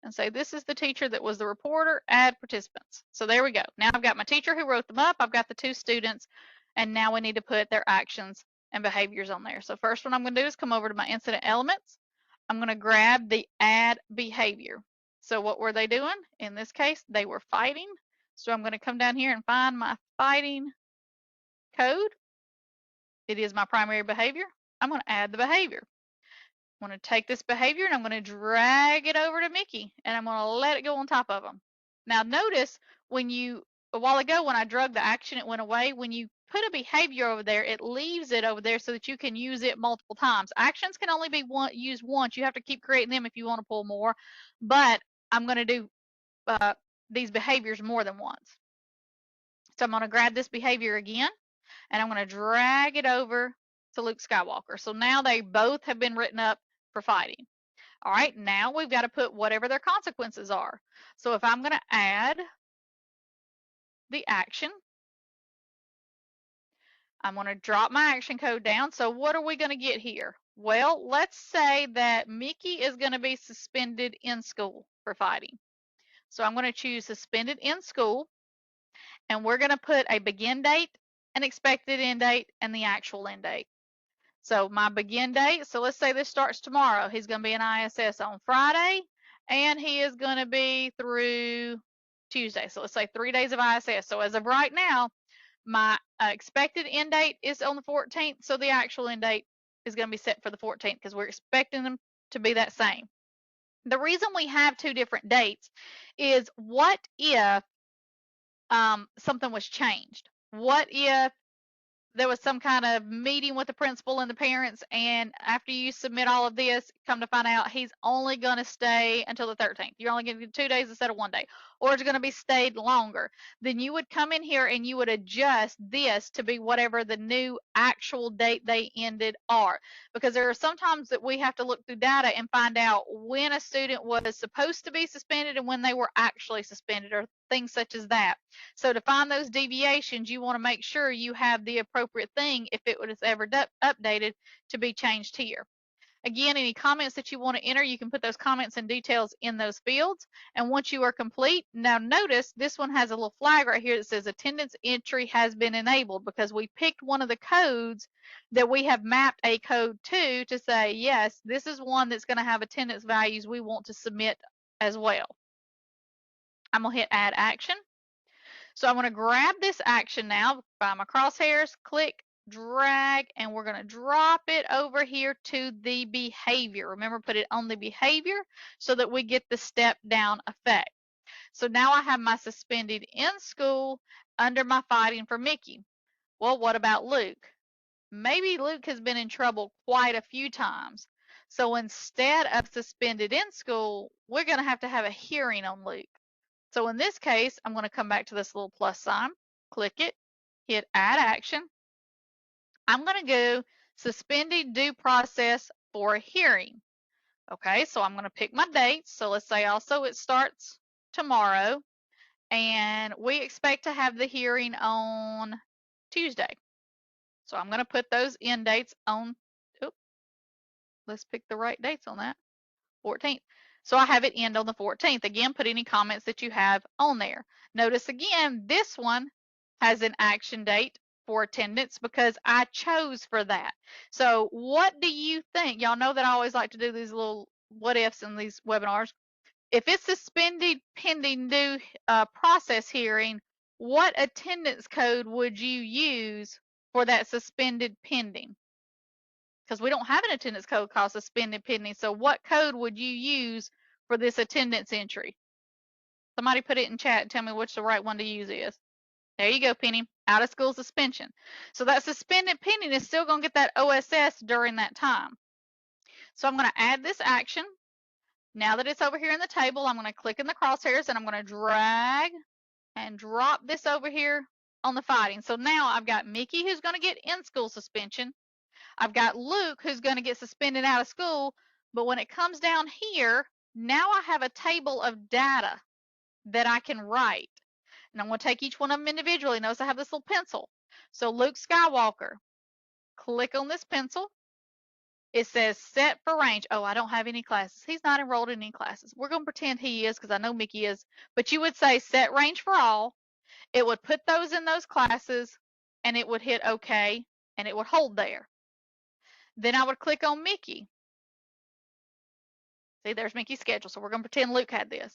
and say this is the teacher that was the reporter, add participants. So there we go. Now I've got my teacher who wrote them up, I've got the 2 students, and now we need to put their actions and behaviors on there. So first what I'm going to do is come over to my incident elements. I'm going to grab the add behavior. So what were they doing? In this case, they were fighting. So I'm going to come down here and find my fighting code. It is my primary behavior. I'm going to add the behavior. I'm going to take this behavior and I'm going to drag it over to Mickey and I'm going to let it go on top of him. Now notice a while ago when I drug the action, it went away. When you put a behavior over there, it leaves it over there so that you can use it multiple times. Actions can only be used once. You have to keep creating them if you want to pull more, but I'm going to do these behaviors more than once. So I'm going to grab this behavior again and I'm going to drag it over to Luke Skywalker. So now they both have been written up for fighting. All right, now we've got to put whatever their consequences are. So if I'm going to add the action, I'm going to drop my action code down. So what are we going to get here? Well, let's say that Mickey is going to be suspended in school for fighting. So I'm going to choose suspended in school, and we're going to put a begin date, an expected end date, and the actual end date. So my begin date, so let's say this starts tomorrow. He's going to be in ISS on Friday, and he is going to be through Tuesday. So let's say 3 days of ISS. So as of right now, my expected end date is on the 14th, so the actual end date is going to be set for the 14th because we're expecting them to be that same. The reason we have two different dates is what if something was changed? What if there was some kind of meeting with the principal and the parents, and after you submit all of this, come to find out he's only going to stay until the 13th. You're only going to get 2 days instead of 1 day, or it's going to be stayed longer. Then you would come in here and you would adjust this to be whatever the new actual date they ended are, because there are sometimes that we have to look through data and find out when a student was supposed to be suspended and when they were actually suspended, or things such as that. So to find those deviations, you want to make sure you have the appropriate thing if it was ever updated to be changed here. Again, any comments that you want to enter, you can put those comments and details in those fields. And once you are complete, now notice this one has a little flag right here that says attendance entry has been enabled, because we picked one of the codes that we have mapped a code to say, yes, this is one that's going to have attendance values we want to submit as well. I'm going to hit add action. So I'm going to grab this action now by my crosshairs, click, drag, and we're going to drop it over here to the behavior. Remember, put it on the behavior so that we get the step down effect. So now I have my suspended in school under my fighting for Mickey. Well, what about Luke? Maybe Luke has been in trouble quite a few times. So instead of suspended in school, we're going to have a hearing on Luke. So in this case, I'm going to come back to this little plus sign, click it, hit add action. I'm going to go suspended due process for a hearing. Okay, so I'm going to pick my dates. So let's say also it starts tomorrow, and we expect to have the hearing on Tuesday. So I'm going to put those end dates on, oops, let's pick the right dates on that, 14th. So I have it end on the 14th. Again, put any comments that you have on there. Notice again, this one has an action date for attendance because I chose for that. So what do you think? Y'all know that I always like to do these little what ifs in these webinars. If it's suspended pending due process hearing, what attendance code would you use for that suspended pending? Because we don't have an attendance code called suspended pending. So what code would you use for this attendance entry? Somebody put it in chat and tell me which the right one to use is. There you go, Penny. Out of school suspension. So that suspended pending is still going to get that OSS during that time. So I'm going to add this action. Now that it's over here in the table, I'm going to click in the crosshairs and I'm going to drag and drop this over here on the fighting. So now I've got Mickey, who's going to get in-school suspension. I've got Luke, who's going to get suspended out of school. But when it comes down here, now I have a table of data that I can write. And I'm going to take each one of them individually. Notice I have this little pencil. So Luke Skywalker, click on this pencil. It says set for range. Oh, I don't have any classes. He's not enrolled in any classes. We're going to pretend he is because I know Mickey is. But you would say set range for all. It would put those in those classes, and it would hit OK, and it would hold there. Then I would click on Mickey. See, there's Mickey's schedule. So we're going to pretend Luke had this.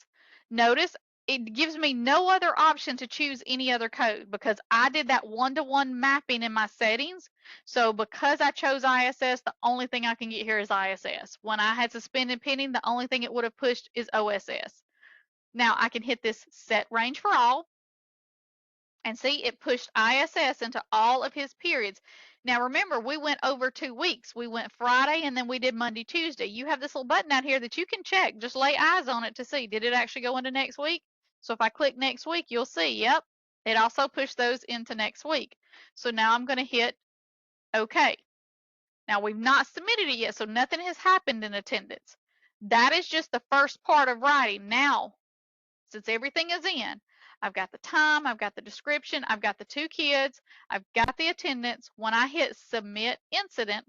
Notice it gives me no other option to choose any other code because I did that one-to-one mapping in my settings. So because I chose ISS, the only thing I can get here is ISS. When I had suspended pending, the only thing it would have pushed is OSS. Now I can hit this set range for all. And see, it pushed ISS into all of his periods. Now remember, we went over 2 weeks. We went Friday and then we did Monday, Tuesday. You have this little button out here that you can check. Just lay eyes on it to see, did it actually go into next week? So if I click next week, you'll see, yep, it also pushed those into next week. So now I'm going to hit OK. Now we've not submitted it yet, so nothing has happened in attendance. That is just the first part of writing. Now, since everything is in, I've got the time, I've got the description, I've got the 2 kids, I've got the attendance. When I hit submit incident,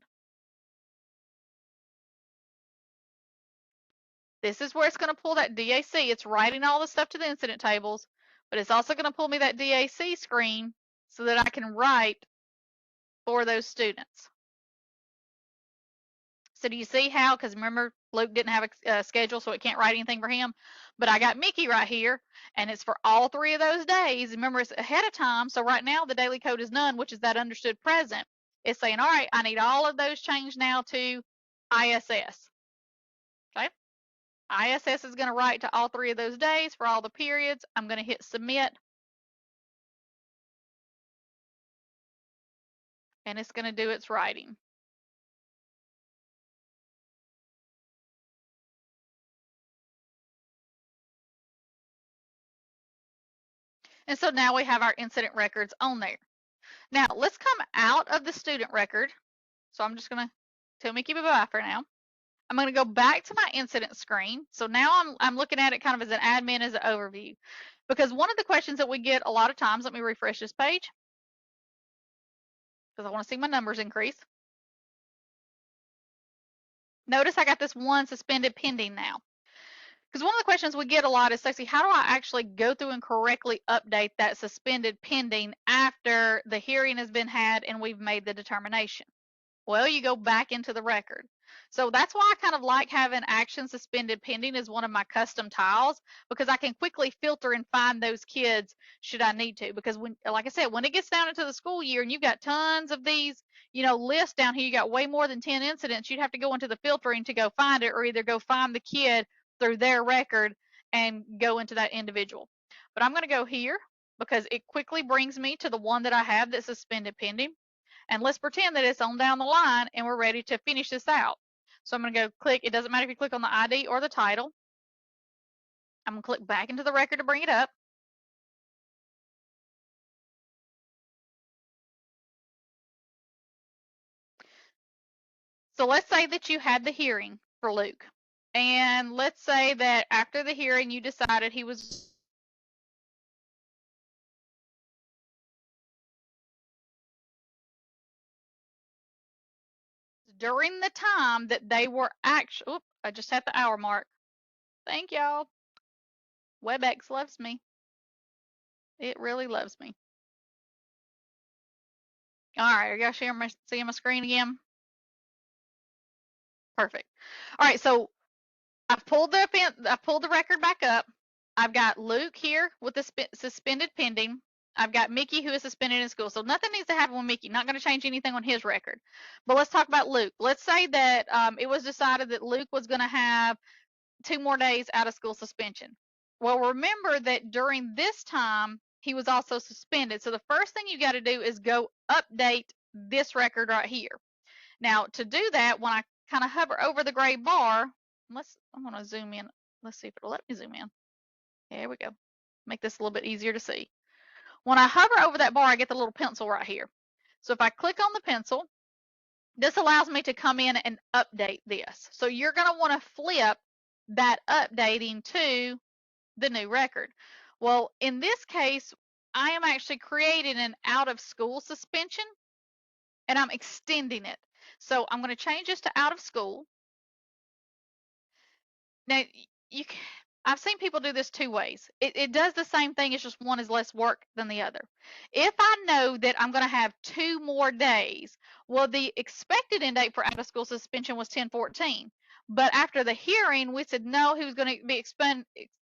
this is where it's going to pull that DAC. It's writing all the stuff to the incident tables, but it's also going to pull me that DAC screen so that I can write for those students. So do you see how, because remember, Luke didn't have a schedule, so it can't write anything for him. But I got Mickey right here, and it's for all 3 of those days. Remember, it's ahead of time. So right now, the daily code is none, which is that understood present. It's saying, all right, I need all of those changed now to ISS. Okay. ISS is going to write to all 3 of those days for all the periods. I'm going to hit submit, and it's going to do its writing. And so now we have our incident records on there. Now let's come out of the student record. So I'm just going to tell Mickey bye-bye for now. I'm going to go back to my incident screen. So now I'm looking at it kind of as an admin, as an overview. Because one of the questions that we get a lot of times, let me refresh this page, because I want to see my numbers increase. Notice I got this one suspended pending now. Because one of the questions we get a lot is, Stacey, how do I actually go through and correctly update that suspended pending after the hearing has been had and we've made the determination? Well, you go back into the record. So that's why I kind of like having action suspended pending as one of my custom tiles, because I can quickly filter and find those kids should I need to. Because when, like I said, when it gets down into the school year and you've got tons of these, lists down here, you got way more than 10 incidents, you'd have to go into the filtering to go find it, or either go find the kid through their record and go into that individual. But I'm going to go here because it quickly brings me to the one that I have that's suspended pending. And let's pretend that it's on down the line and we're ready to finish this out. So I'm going to go click. It doesn't matter if you click on the ID or the title. I'm going to click back into the record to bring it up. So let's say that you had the hearing for Luke. And let's say that after the hearing, you decided he was during the time that they were actually, oops, I just had the hour mark. Thank y'all. WebEx loves me. It really loves me. All right, are y'all seeing my screen again? Perfect. All right, so I've pulled the record back up. I've got Luke here with the suspended pending. I've got Mickey, who is suspended in school. So nothing needs to happen with Mickey. Not going to change anything on his record. But let's talk about Luke. Let's say that it was decided that Luke was going to have 2 more days out of school suspension. Well, remember that during this time, he was also suspended. So the first thing you got to do is go update this record right here. Now, to do that, when I kind of hover over the gray bar, I'm going to zoom in. Let's see if it'll let me zoom in. There we go. Make this a little bit easier to see. When I hover over that bar, I get the little pencil right here. So if I click on the pencil, this allows me to come in and update this. So you're going to want to flip that updating to the new record. Well, in this case, I am actually creating an out of school suspension and I'm extending it. So I'm going to change this to out of school. Now, I've seen people do this 2 ways. It does the same thing, it's just one is less work than the other. If I know that I'm going to have 2 more days, well, the expected end date for out of school suspension was 10/14. But after the hearing, we said no, he was going to be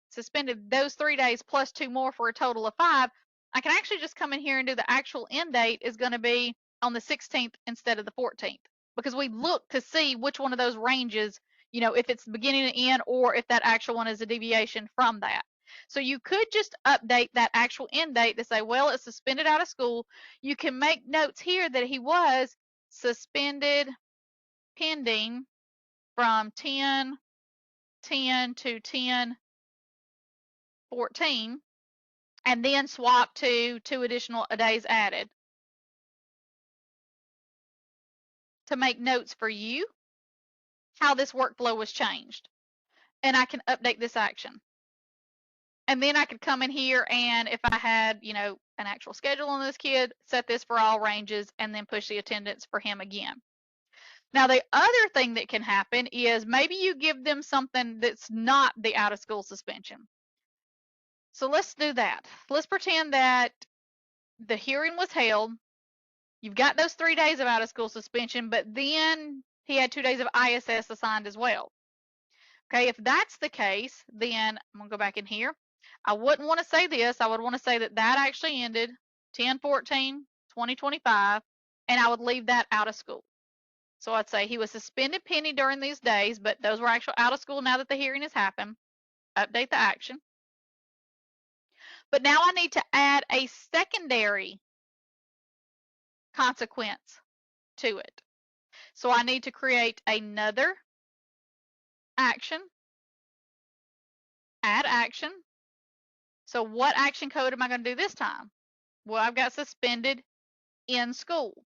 suspended those 3 days plus 2 more for a total of 5. I can actually just come in here and do the actual end date is going to be on the 16th instead of the 14th, because we look to see which one of those ranges, if it's beginning to end or if that actual one is a deviation from that. So you could just update that actual end date to say, well, it's suspended out of school. You can make notes here that he was suspended pending from 10/10 to 10/14, and then swap to 2 additional days added to make notes for you how this workflow was changed. And I can update this action. And then I could come in here and if I had, an actual schedule on this kid, set this for all ranges and then push the attendance for him again. Now, the other thing that can happen is maybe you give them something that's not the out of school suspension. So let's do that. Let's pretend that the hearing was held. You've got those 3 days of out of school suspension, but then he had 2 days of ISS assigned as well. Okay, if that's the case, then I'm going to go back in here. I wouldn't want to say this. I would want to say that that actually ended 10/14/2025, and I would leave that out of school. So I'd say he was suspended Penny during these days, but those were actually out of school now that the hearing has happened. Update the action. But now I need to add a secondary consequence to it. So I need to create another action, add action. So what action code am I going to do this time? Well, I've got suspended in school.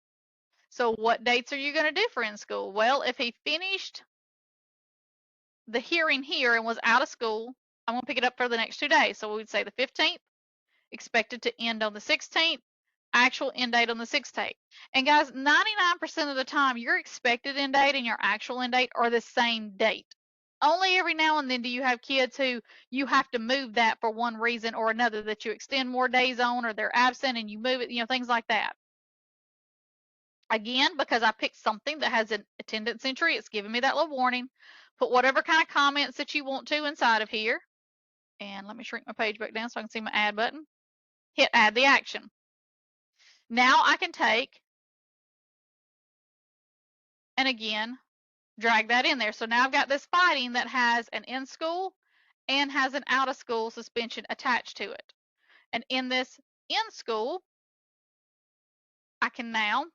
So what dates are you going to do for in school? Well, if he finished the hearing here and was out of school, I'm going to pick it up for the next 2 days. So we would say the 15th, expected to end on the 16th, actual end date on the 16th. And guys, 99% of the time, your expected end date and your actual end date are the same date. Only every now and then do you have kids who you have to move that for one reason or another, that you extend more days on, or they're absent and you move it, things like that. Again, because I picked something that has an attendance entry, it's giving me that little warning. Put whatever kind of comments that you want to inside of here. And let me shrink my page back down so I can see my add button. Hit add the action. Now I can take and again drag that in there. So now I've got this fighting that has an in school and has an out of school suspension attached to it. And in this in school, I can now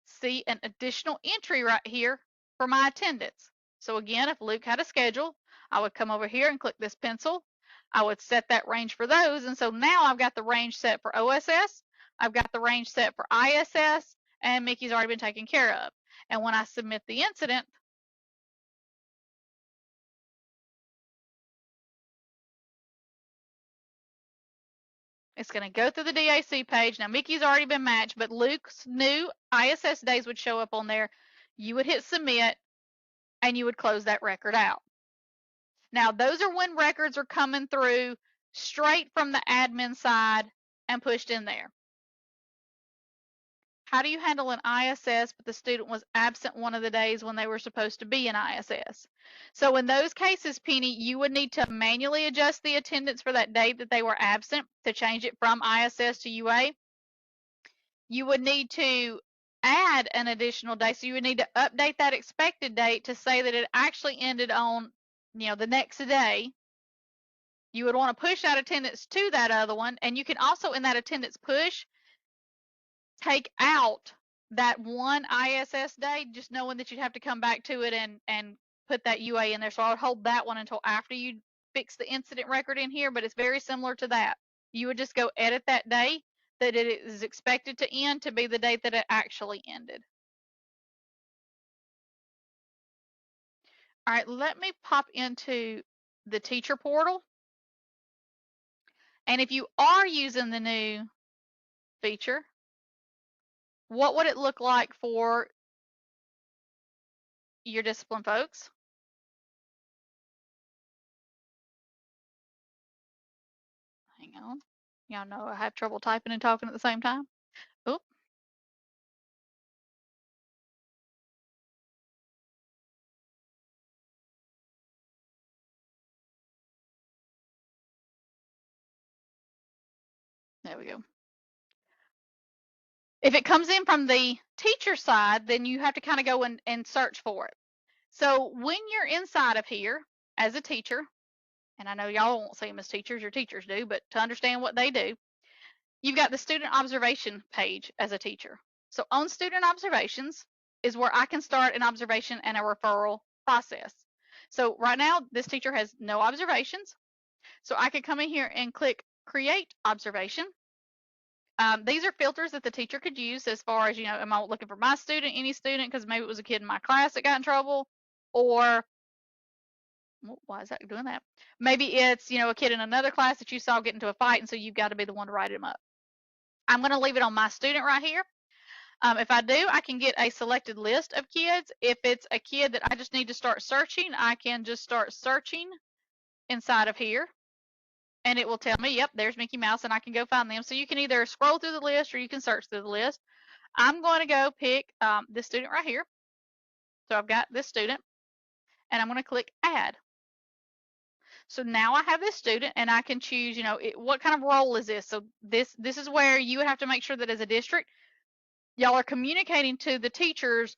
see an additional entry right here for my attendance. So again, if Luke had a schedule, I would come over here and click this pencil. I would set that range for those. And so now I've got the range set for OSS. I've got the range set for ISS, and Mickey's already been taken care of. And when I submit the incident, it's going to go through the DAC page. Now, Mickey's already been matched, but Luke's new ISS days would show up on there. You would hit submit, and you would close that record out. Now, those are when records are coming through straight from the admin side and pushed in there. How do you handle an ISS but the student was absent one of the days when they were supposed to be in ISS? So in those cases, Penny, you would need to manually adjust the attendance for that date that they were absent to change it from ISS to UA. You would need to add an additional day. So you would need to update that expected date to say that it actually ended on, the next day. You would want to push that attendance to that other one. And you can also, in that attendance push, take out that one ISS day, just knowing that you'd have to come back to it and put that UA in there. So I would hold that one until after you fix the incident record in here, but it's very similar to that. You would just go edit that day that it is expected to end to be the date that it actually ended. All right, let me pop into the teacher portal. And if you are using the new feature, what would it look like for your discipline folks? Hang on. Y'all know I have trouble typing and talking at the same time. Oh, there we go. If it comes in from the teacher side, then you have to kind of go and search for it. So when you're inside of here as a teacher, and I know y'all won't see them as teachers, your teachers do, but to understand what they do, you've got the student observation page as a teacher. So on student observations is where I can start an observation and a referral process. So right now, this teacher has no observations. So I could come in here and click create observation. These are filters that the teacher could use as far as, am I looking for my student, any student, because maybe it was a kid in my class that got in trouble, or why is that doing that? Maybe it's, a kid in another class that you saw get into a fight, and so you've got to be the one to write him up. I'm going to leave it on my student right here. If I do, I can get a selected list of kids. If it's a kid that I just need to start searching, I can just start searching inside of here. And it will tell me, yep, there's Mickey Mouse, and I can go find them. So you can either scroll through the list or you can search through the list. I'm going to go pick this student right here. So I've got this student, and I'm going to click add. So now I have this student, and I can choose, what kind of role is this? So this is where you would have to make sure that as a district, y'all are communicating to the teachers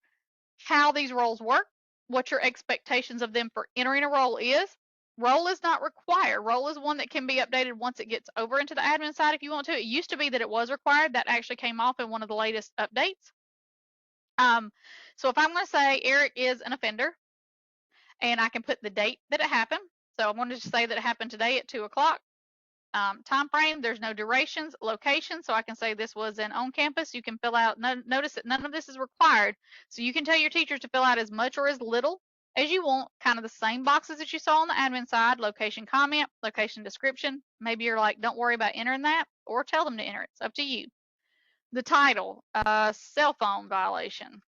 how these roles work, what your expectations of them for entering a role is. Role is not required. Role is one that can be updated once it gets over into the admin side if you want to. It used to be that it was required. That actually came off in one of the latest updates. So if I'm going to say Eric is an offender, and I can put the date that it happened. So I wanted to say that it happened today at 2 o'clock. Time frame, there's no durations, location, so I can say this was an on campus. You can fill out, notice that none of this is required. So you can tell your teachers to fill out as much or as little as you want, kind of the same boxes that you saw on the admin side, location comment, location description. Maybe you're like, don't worry about entering that, or tell them to enter it. It's up to you. The title, cell phone violation.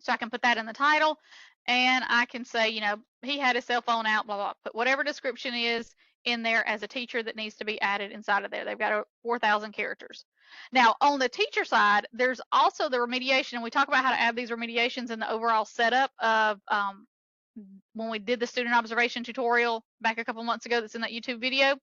So I can put that in the title, and I can say, he had his cell phone out, blah, blah, put whatever description is in there as a teacher that needs to be added inside of there. They've got 4,000 characters. Now, on the teacher side, there's also the remediation, and we talk about how to add these remediations in the overall setup of when we did the student observation tutorial back a couple months ago that's in that YouTube video.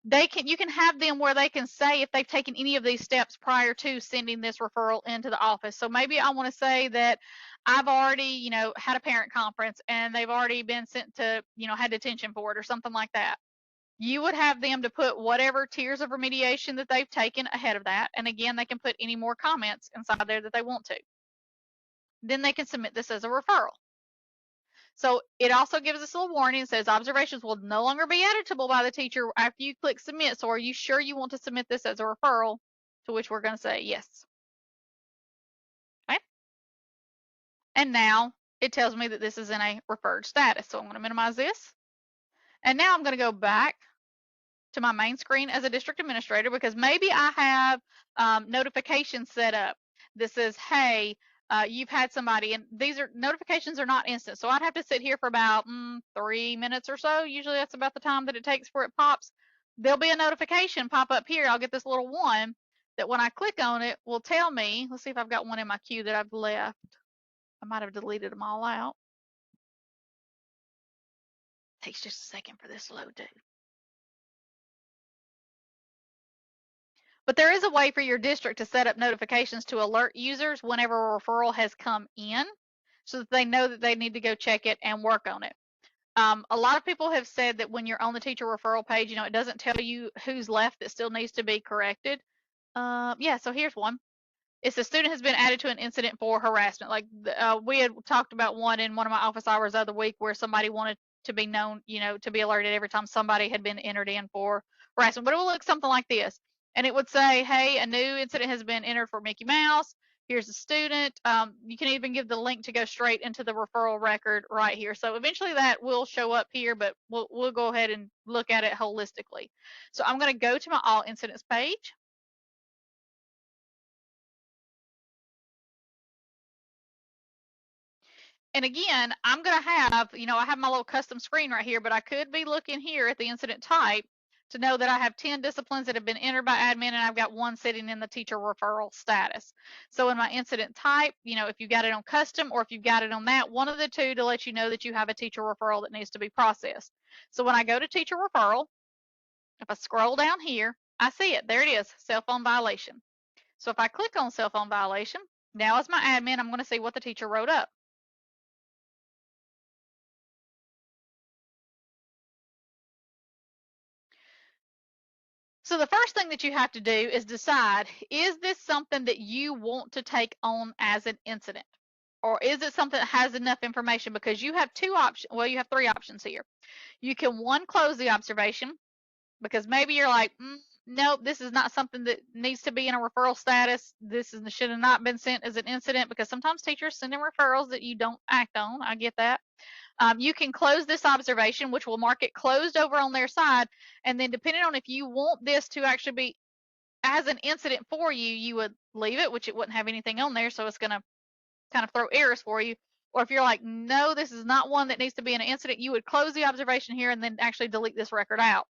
You can have them where they can say if they've taken any of these steps prior to sending this referral into the office. So maybe I want to say that I've already, had a parent conference and they've already been sent to, had detention for it or something like that. You would have them to put whatever tiers of remediation that they've taken ahead of that. And again, they can put any more comments inside there that they want to. Then they can submit this as a referral. So it also gives us a little warning. It says observations will no longer be editable by the teacher after you click submit. So are you sure you want to submit this as a referral? To which we're going to say yes. Okay. And now it tells me that this is in a referred status. So I'm going to minimize this. And now I'm going to go back to my main screen as a district administrator, because maybe I have notifications set up. This is, hey, you've had somebody, and these notifications are not instant. So I'd have to sit here for about 3 minutes or so. Usually that's about the time that it takes for it pops. There'll be a notification pop up here. I'll get this little one that when I click on it will tell me. Let's see if I've got one in my queue that I've left. I might have deleted them all out. Takes just a second for this to load too. But there is a way for your district to set up notifications to alert users whenever a referral has come in, so that they know that they need to go check it and work on it. A lot of people have said that when you're on the teacher referral page, it doesn't tell you who's left that still needs to be corrected. Yeah, so here's one. It's a student has been added to an incident for harassment. Like we had talked about one in one of my office hours the other week where somebody wanted to be known, to be alerted every time somebody had been entered in for harassment. But it will look something like this. And it would say, hey, a new incident has been entered for Mickey Mouse. Here's the student. You can even give the link to go straight into the referral record right here. So eventually that will show up here, but we'll go ahead and look at it holistically. So I'm going to go to my all incidents page. And again, I'm going to have, I have my little custom screen right here, but I could be looking here at the incident type to know that I have 10 disciplines that have been entered by admin, and I've got one sitting in the teacher referral status. So in my incident type, if you got it on custom or if you've got it on that, one of the two to let you know that you have a teacher referral that needs to be processed. So when I go to teacher referral, if I scroll down here, I see it. There it is, cell phone violation. So if I click on cell phone violation, now as my admin, I'm going to see what the teacher wrote up. So the first thing that you have to do is decide, is this something that you want to take on as an incident? Or is it something that has enough information? Because you have two options. Well, you have three options here. You can, one, close the observation, because maybe you're like, nope, this is not something that needs to be in a referral status. This should have not been sent as an incident, because sometimes teachers send in referrals that you don't act on. I get that. You can close this observation, which will mark it closed over on their side. And then depending on if you want this to actually be as an incident for you, you would leave it, which it wouldn't have anything on there. So it's going to kind of throw errors for you. Or if you're like, no, this is not one that needs to be an incident, you would close the observation here and then actually delete this record out.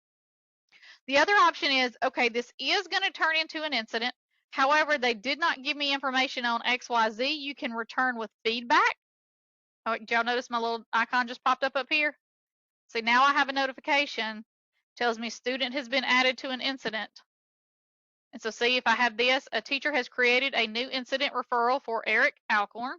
The other option is, okay, this is going to turn into an incident. However, they did not give me information on XYZ. You can return with feedback. Oh, did y'all notice my little icon just popped up here? See, now I have a notification, tells me student has been added to an incident. And so see, if I have this, a teacher has created a new incident referral for Eric Alcorn.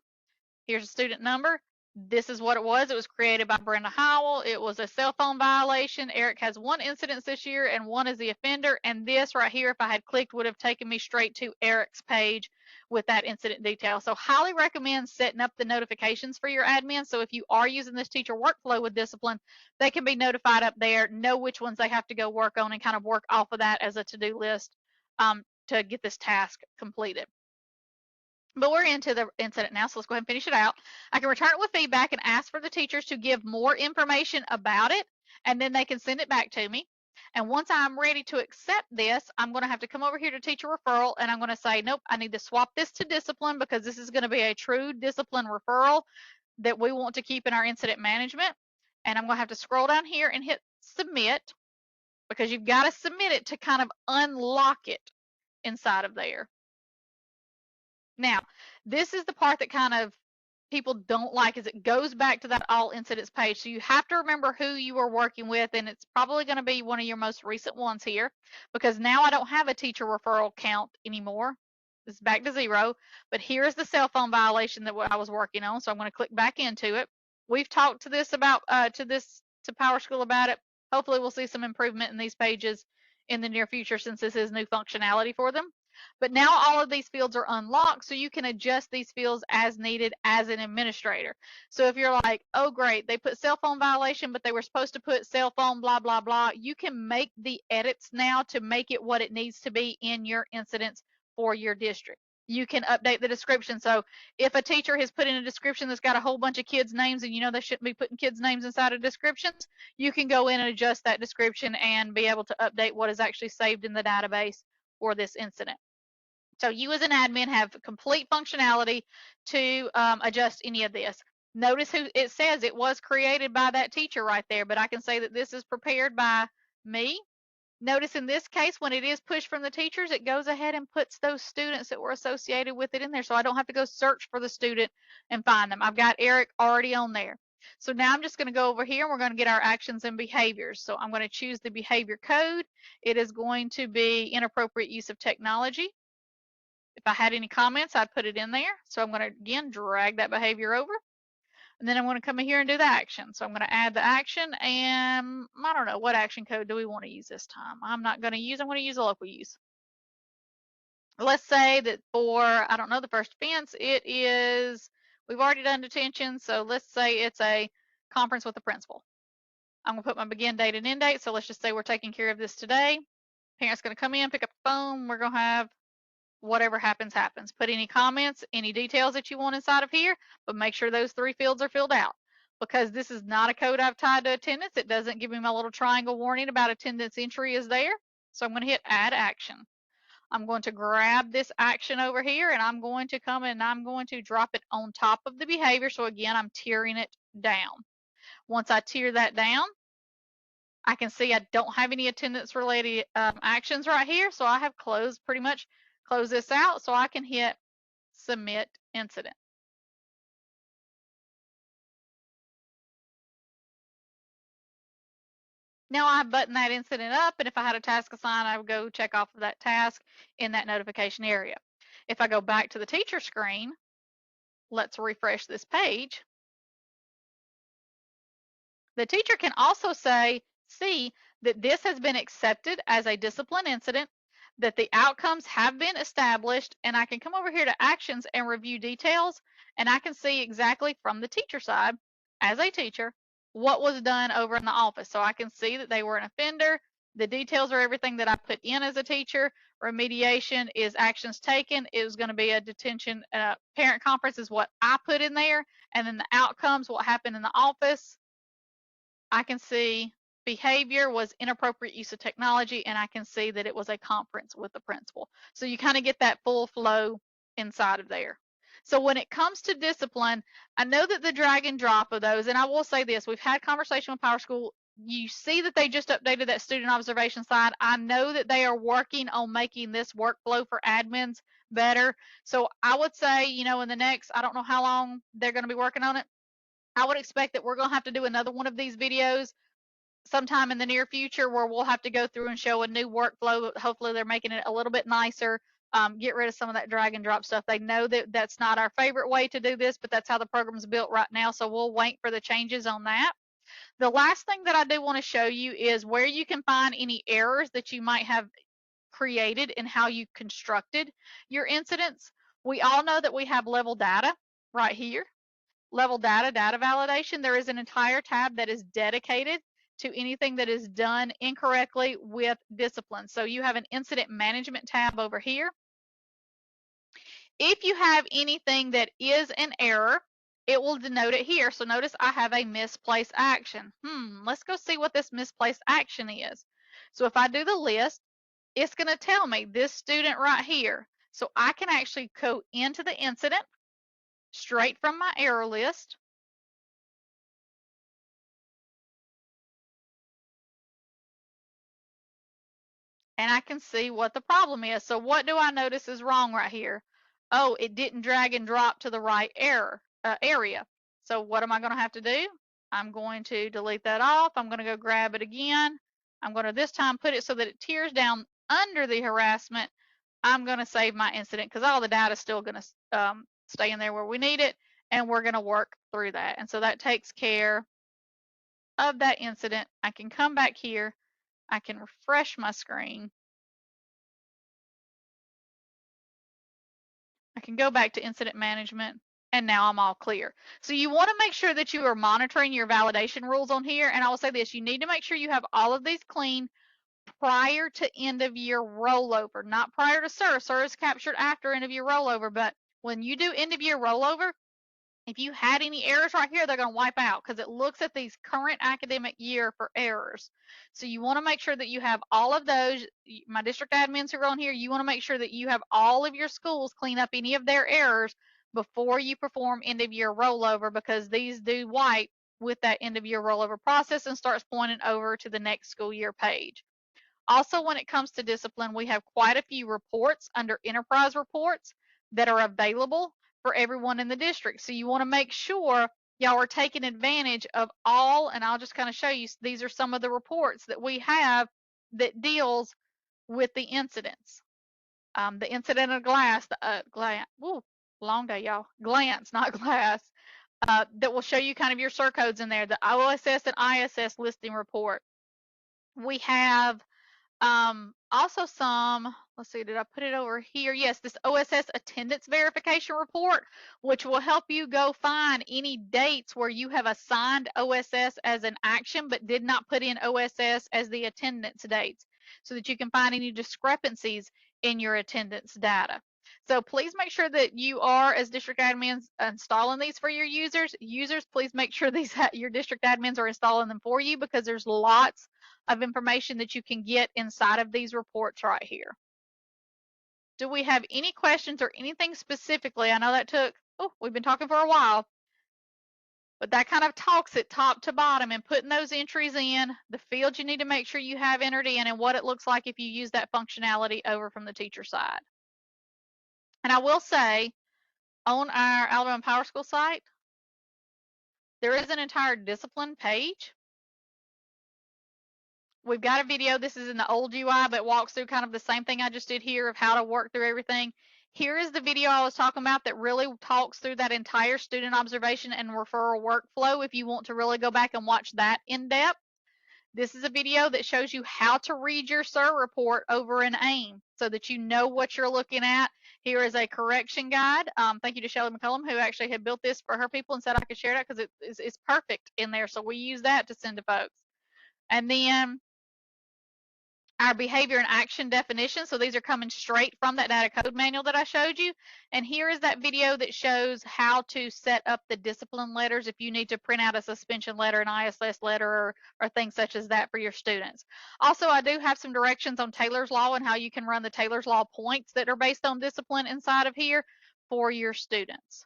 Here's a student number. This is what it was. It was created by Brenda Howell. It was a cell phone violation. Eric has 1 incident this year and 1 is the offender. And this right here, if I had clicked, would have taken me straight to Eric's page with that incident detail. So highly recommend setting up the notifications for your admin. So if you are using this teacher workflow with discipline, they can be notified up there, know which ones they have to go work on, and kind of work off of that as a to-do list to get this task completed. But we're into the incident now, so let's go ahead and finish it out. I can return it with feedback and ask for the teachers to give more information about it, and then they can send it back to me. And once I'm ready to accept this, I'm going to have to come over here to teacher referral, and I'm going to say, nope, I need to swap this to discipline because this is going to be a true discipline referral that we want to keep in our incident management. And I'm going to have to scroll down here and hit submit because you've got to submit it to kind of unlock it inside of there. Now, this is the part that kind of people don't like is it goes back to that all incidents page. So you have to remember who you were working with, and it's probably going to be one of your most recent ones here because now I don't have a teacher referral count anymore. It's back to 0, but here's the cell phone violation that I was working on. So I'm going to click back into it. We've talked to this about to PowerSchool about it. Hopefully we'll see some improvement in these pages in the near future since this is new functionality for them. But now all of these fields are unlocked, so you can adjust these fields as needed as an administrator. So if you're like, oh, great, they put cell phone violation, but they were supposed to put cell phone, blah, blah, blah, you can make the edits now to make it what it needs to be in your incidents for your district. You can update the description. So if a teacher has put in a description that's got a whole bunch of kids' names and you know they shouldn't be putting kids' names inside of descriptions, you can go in and adjust that description and be able to update what is actually saved in the database for this incident. So you as an admin have complete functionality to adjust any of this. Notice who it says it was created by that teacher right there, but I can say that this is prepared by me. Notice in this case, when it is pushed from the teachers, it goes ahead and puts those students that were associated with it in there. So I don't have to go search for the student and find them. I've got Eric already on there. So now I'm just going to go over here and we're going to get our actions and behaviors. So I'm going to choose the behavior code. It is going to be inappropriate use of technology. If I had any comments, I'd put it in there. So I'm going to, again, drag that behavior over. And then I'm going to come in here and do the action. So I'm going to add the action, and I don't know, what action code do we want to use this time? I'm going to use a local use. Let's say that for, I don't know, the first offense, it is, we've already done detention, so let's say it's a conference with the principal. I'm going to put my begin date and end date, so let's just say we're taking care of this today. Parent's going to come in, pick up the phone, we're going to have whatever happens, happens. Put any comments, any details that you want inside of here, but make sure those 3 fields are filled out. Because this is not a code I've tied to attendance, it doesn't give me my little triangle warning about attendance entry is there. So I'm going to hit add action. I'm going to grab this action over here and I'm going to come and I'm going to drop it on top of the behavior. So again, I'm tiering it down. Once I tier that down, I can see I don't have any attendance related actions right here. So I have pretty much closed this out. So I can hit submit incident. Now I button that incident up, and if I had a task assigned, I would go check off of that task in that notification area. If I go back to the teacher screen, let's refresh this page. The teacher can also see that this has been accepted as a discipline incident, that the outcomes have been established, and I can come over here to actions and review details, and I can see exactly from the teacher side, as a teacher, what was done over in the office. So I can see that they were an offender. The details are everything that I put in as a teacher. Remediation is actions taken. It was going to be a detention parent conference is what I put in there. And then the outcomes, what happened in the office. I can see behavior was inappropriate use of technology, and I can see that it was a conference with the principal. So you kind of get that full flow inside of there. So when it comes to discipline, I know that the drag and drop of those, and I will say this, we've had conversation with PowerSchool, you see that they just updated that student observation slide. I know that they are working on making this workflow for admins better. So I would say, you know, in the next, I don't know how long they're going to be working on it. I would expect that we're going to have to do another one of these videos sometime in the near future where we'll have to go through and show a new workflow. Hopefully they're making it a little bit nicer. Get rid of some of that drag and drop stuff. They know that that's not our favorite way to do this, but that's how the program's built right now. So we'll wait for the changes on that. The last thing that I do want to show you is where you can find any errors that you might have created in how you constructed your incidents. We all know that we have level data right here. Level data, data validation. There is an entire tab that is dedicated to anything that is done incorrectly with discipline. So you have an incident management tab over here. If you have anything that is an error, it will denote it here. So notice I have a misplaced action. Let's go see what this misplaced action is. So if I do the list, it's going to tell me this student right here. So I can actually go into the incident straight from my error list. And I can see what the problem is. So what do I notice is wrong right here? Oh, it didn't drag and drop to the right area. So what am I going to have to do? I'm going to delete that off. I'm going to go grab it again. I'm going to this time put it so that it tears down under the harassment. I'm going to save my incident because all the data is still going to stay in there where we need it. And we're going to work through that. And so that takes care of that incident. I can come back here. I can refresh my screen. I can go back to incident management, and now I'm all clear. So you want to make sure that you are monitoring your validation rules on here. And I will say this, you need to make sure you have all of these clean prior to end of year rollover, not prior to SIR. SIR is captured after end of year rollover, but when you do end of year rollover, if you had any errors right here, they're going to wipe out because it looks at these current academic year for errors. So you want to make sure that you have all of those. My district admins who are on here, you want to make sure that you have all of your schools clean up any of their errors before you perform end of year rollover, because these do wipe with that end of year rollover process and starts pointing over to the next school year page. Also, when it comes to discipline, we have quite a few reports under enterprise reports that are available for everyone in the district. So you want to make sure y'all are taking advantage of all, and I'll just kind of show you, these are some of the reports that we have that deals with the incidents. The incident of glass, long day, y'all. Glance, not glass. That will show you kind of your SIR codes in there. The OSS and ISS listing report. We have also some, let's see, did I put it over here? Yes, this OSS attendance verification report, which will help you go find any dates where you have assigned OSS as an action, but did not put in OSS as the attendance dates, so that you can find any discrepancies in your attendance data. So please make sure that you are, as district admins, installing these for your users. Users, please make sure these your district admins are installing them for you, because there's lots of information that you can get inside of these reports right here. Do we have any questions or anything specifically? I know that took, we've been talking for a while, but that kind of talks it top to bottom and putting those entries in, the fields you need to make sure you have entered in, and what it looks like if you use that functionality over from the teacher side. And I will say, on our Alabama PowerSchool site, there is an entire discipline page. We've got a video. This is in the old UI, but walks through kind of the same thing I just did here of how to work through everything. Here is the video I was talking about that really talks through that entire student observation and referral workflow if you want to really go back and watch that in depth. This is a video that shows you how to read your SIR report over in AIM so that you know what you're looking at. Here is a correction guide. Thank you to Shelly McCullum, who actually had built this for her people and said I could share that because it's perfect in there. So we use that to send to folks. And then our behavior and action definition. So these are coming straight from that data code manual that I showed you. And here is that video that shows how to set up the discipline letters if you need to print out a suspension letter, an ISS letter, or things such as that for your students. Also, I do have some directions on Taylor's Law and how you can run the Taylor's Law points that are based on discipline inside of here for your students.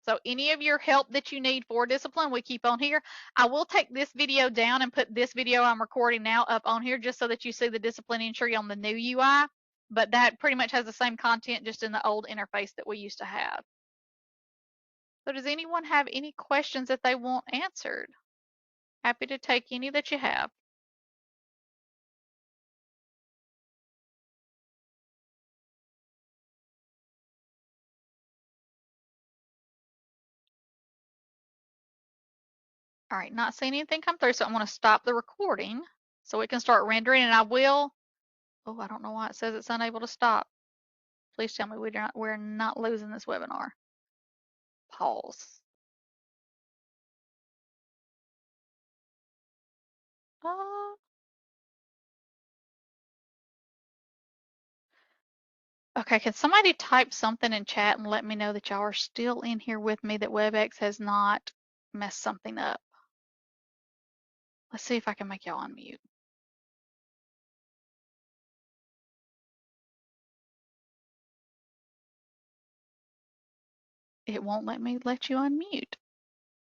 So any of your help that you need for discipline, we keep on here. I will take this video down and put this video I'm recording now up on here just so that you see the discipline entry on the new UI. But that pretty much has the same content just in the old interface that we used to have. So does anyone have any questions that they want answered? Happy to take any that you have. All right, not seeing anything come through, so I'm going to stop the recording so it can start rendering, and I will. Oh, I don't know why it says it's unable to stop. Please tell me we're not losing this webinar. Pause. Uh, okay, can somebody type something in chat and let me know that y'all are still in here with me, that WebEx has not messed something up? Let's see if I can make y'all unmute. It won't let me let you unmute.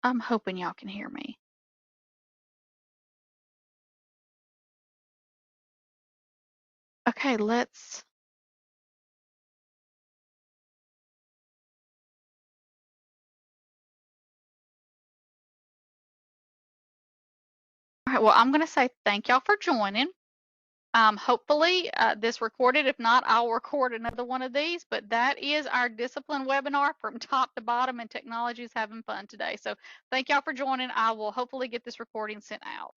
I'm hoping y'all can hear me. Okay, let's. All right, well, I'm going to say thank y'all for joining. Hopefully this recorded. If not, I'll record another one of these, but that is our discipline webinar from top to bottom, and technology is having fun today. So thank y'all for joining. I will hopefully get this recording sent out.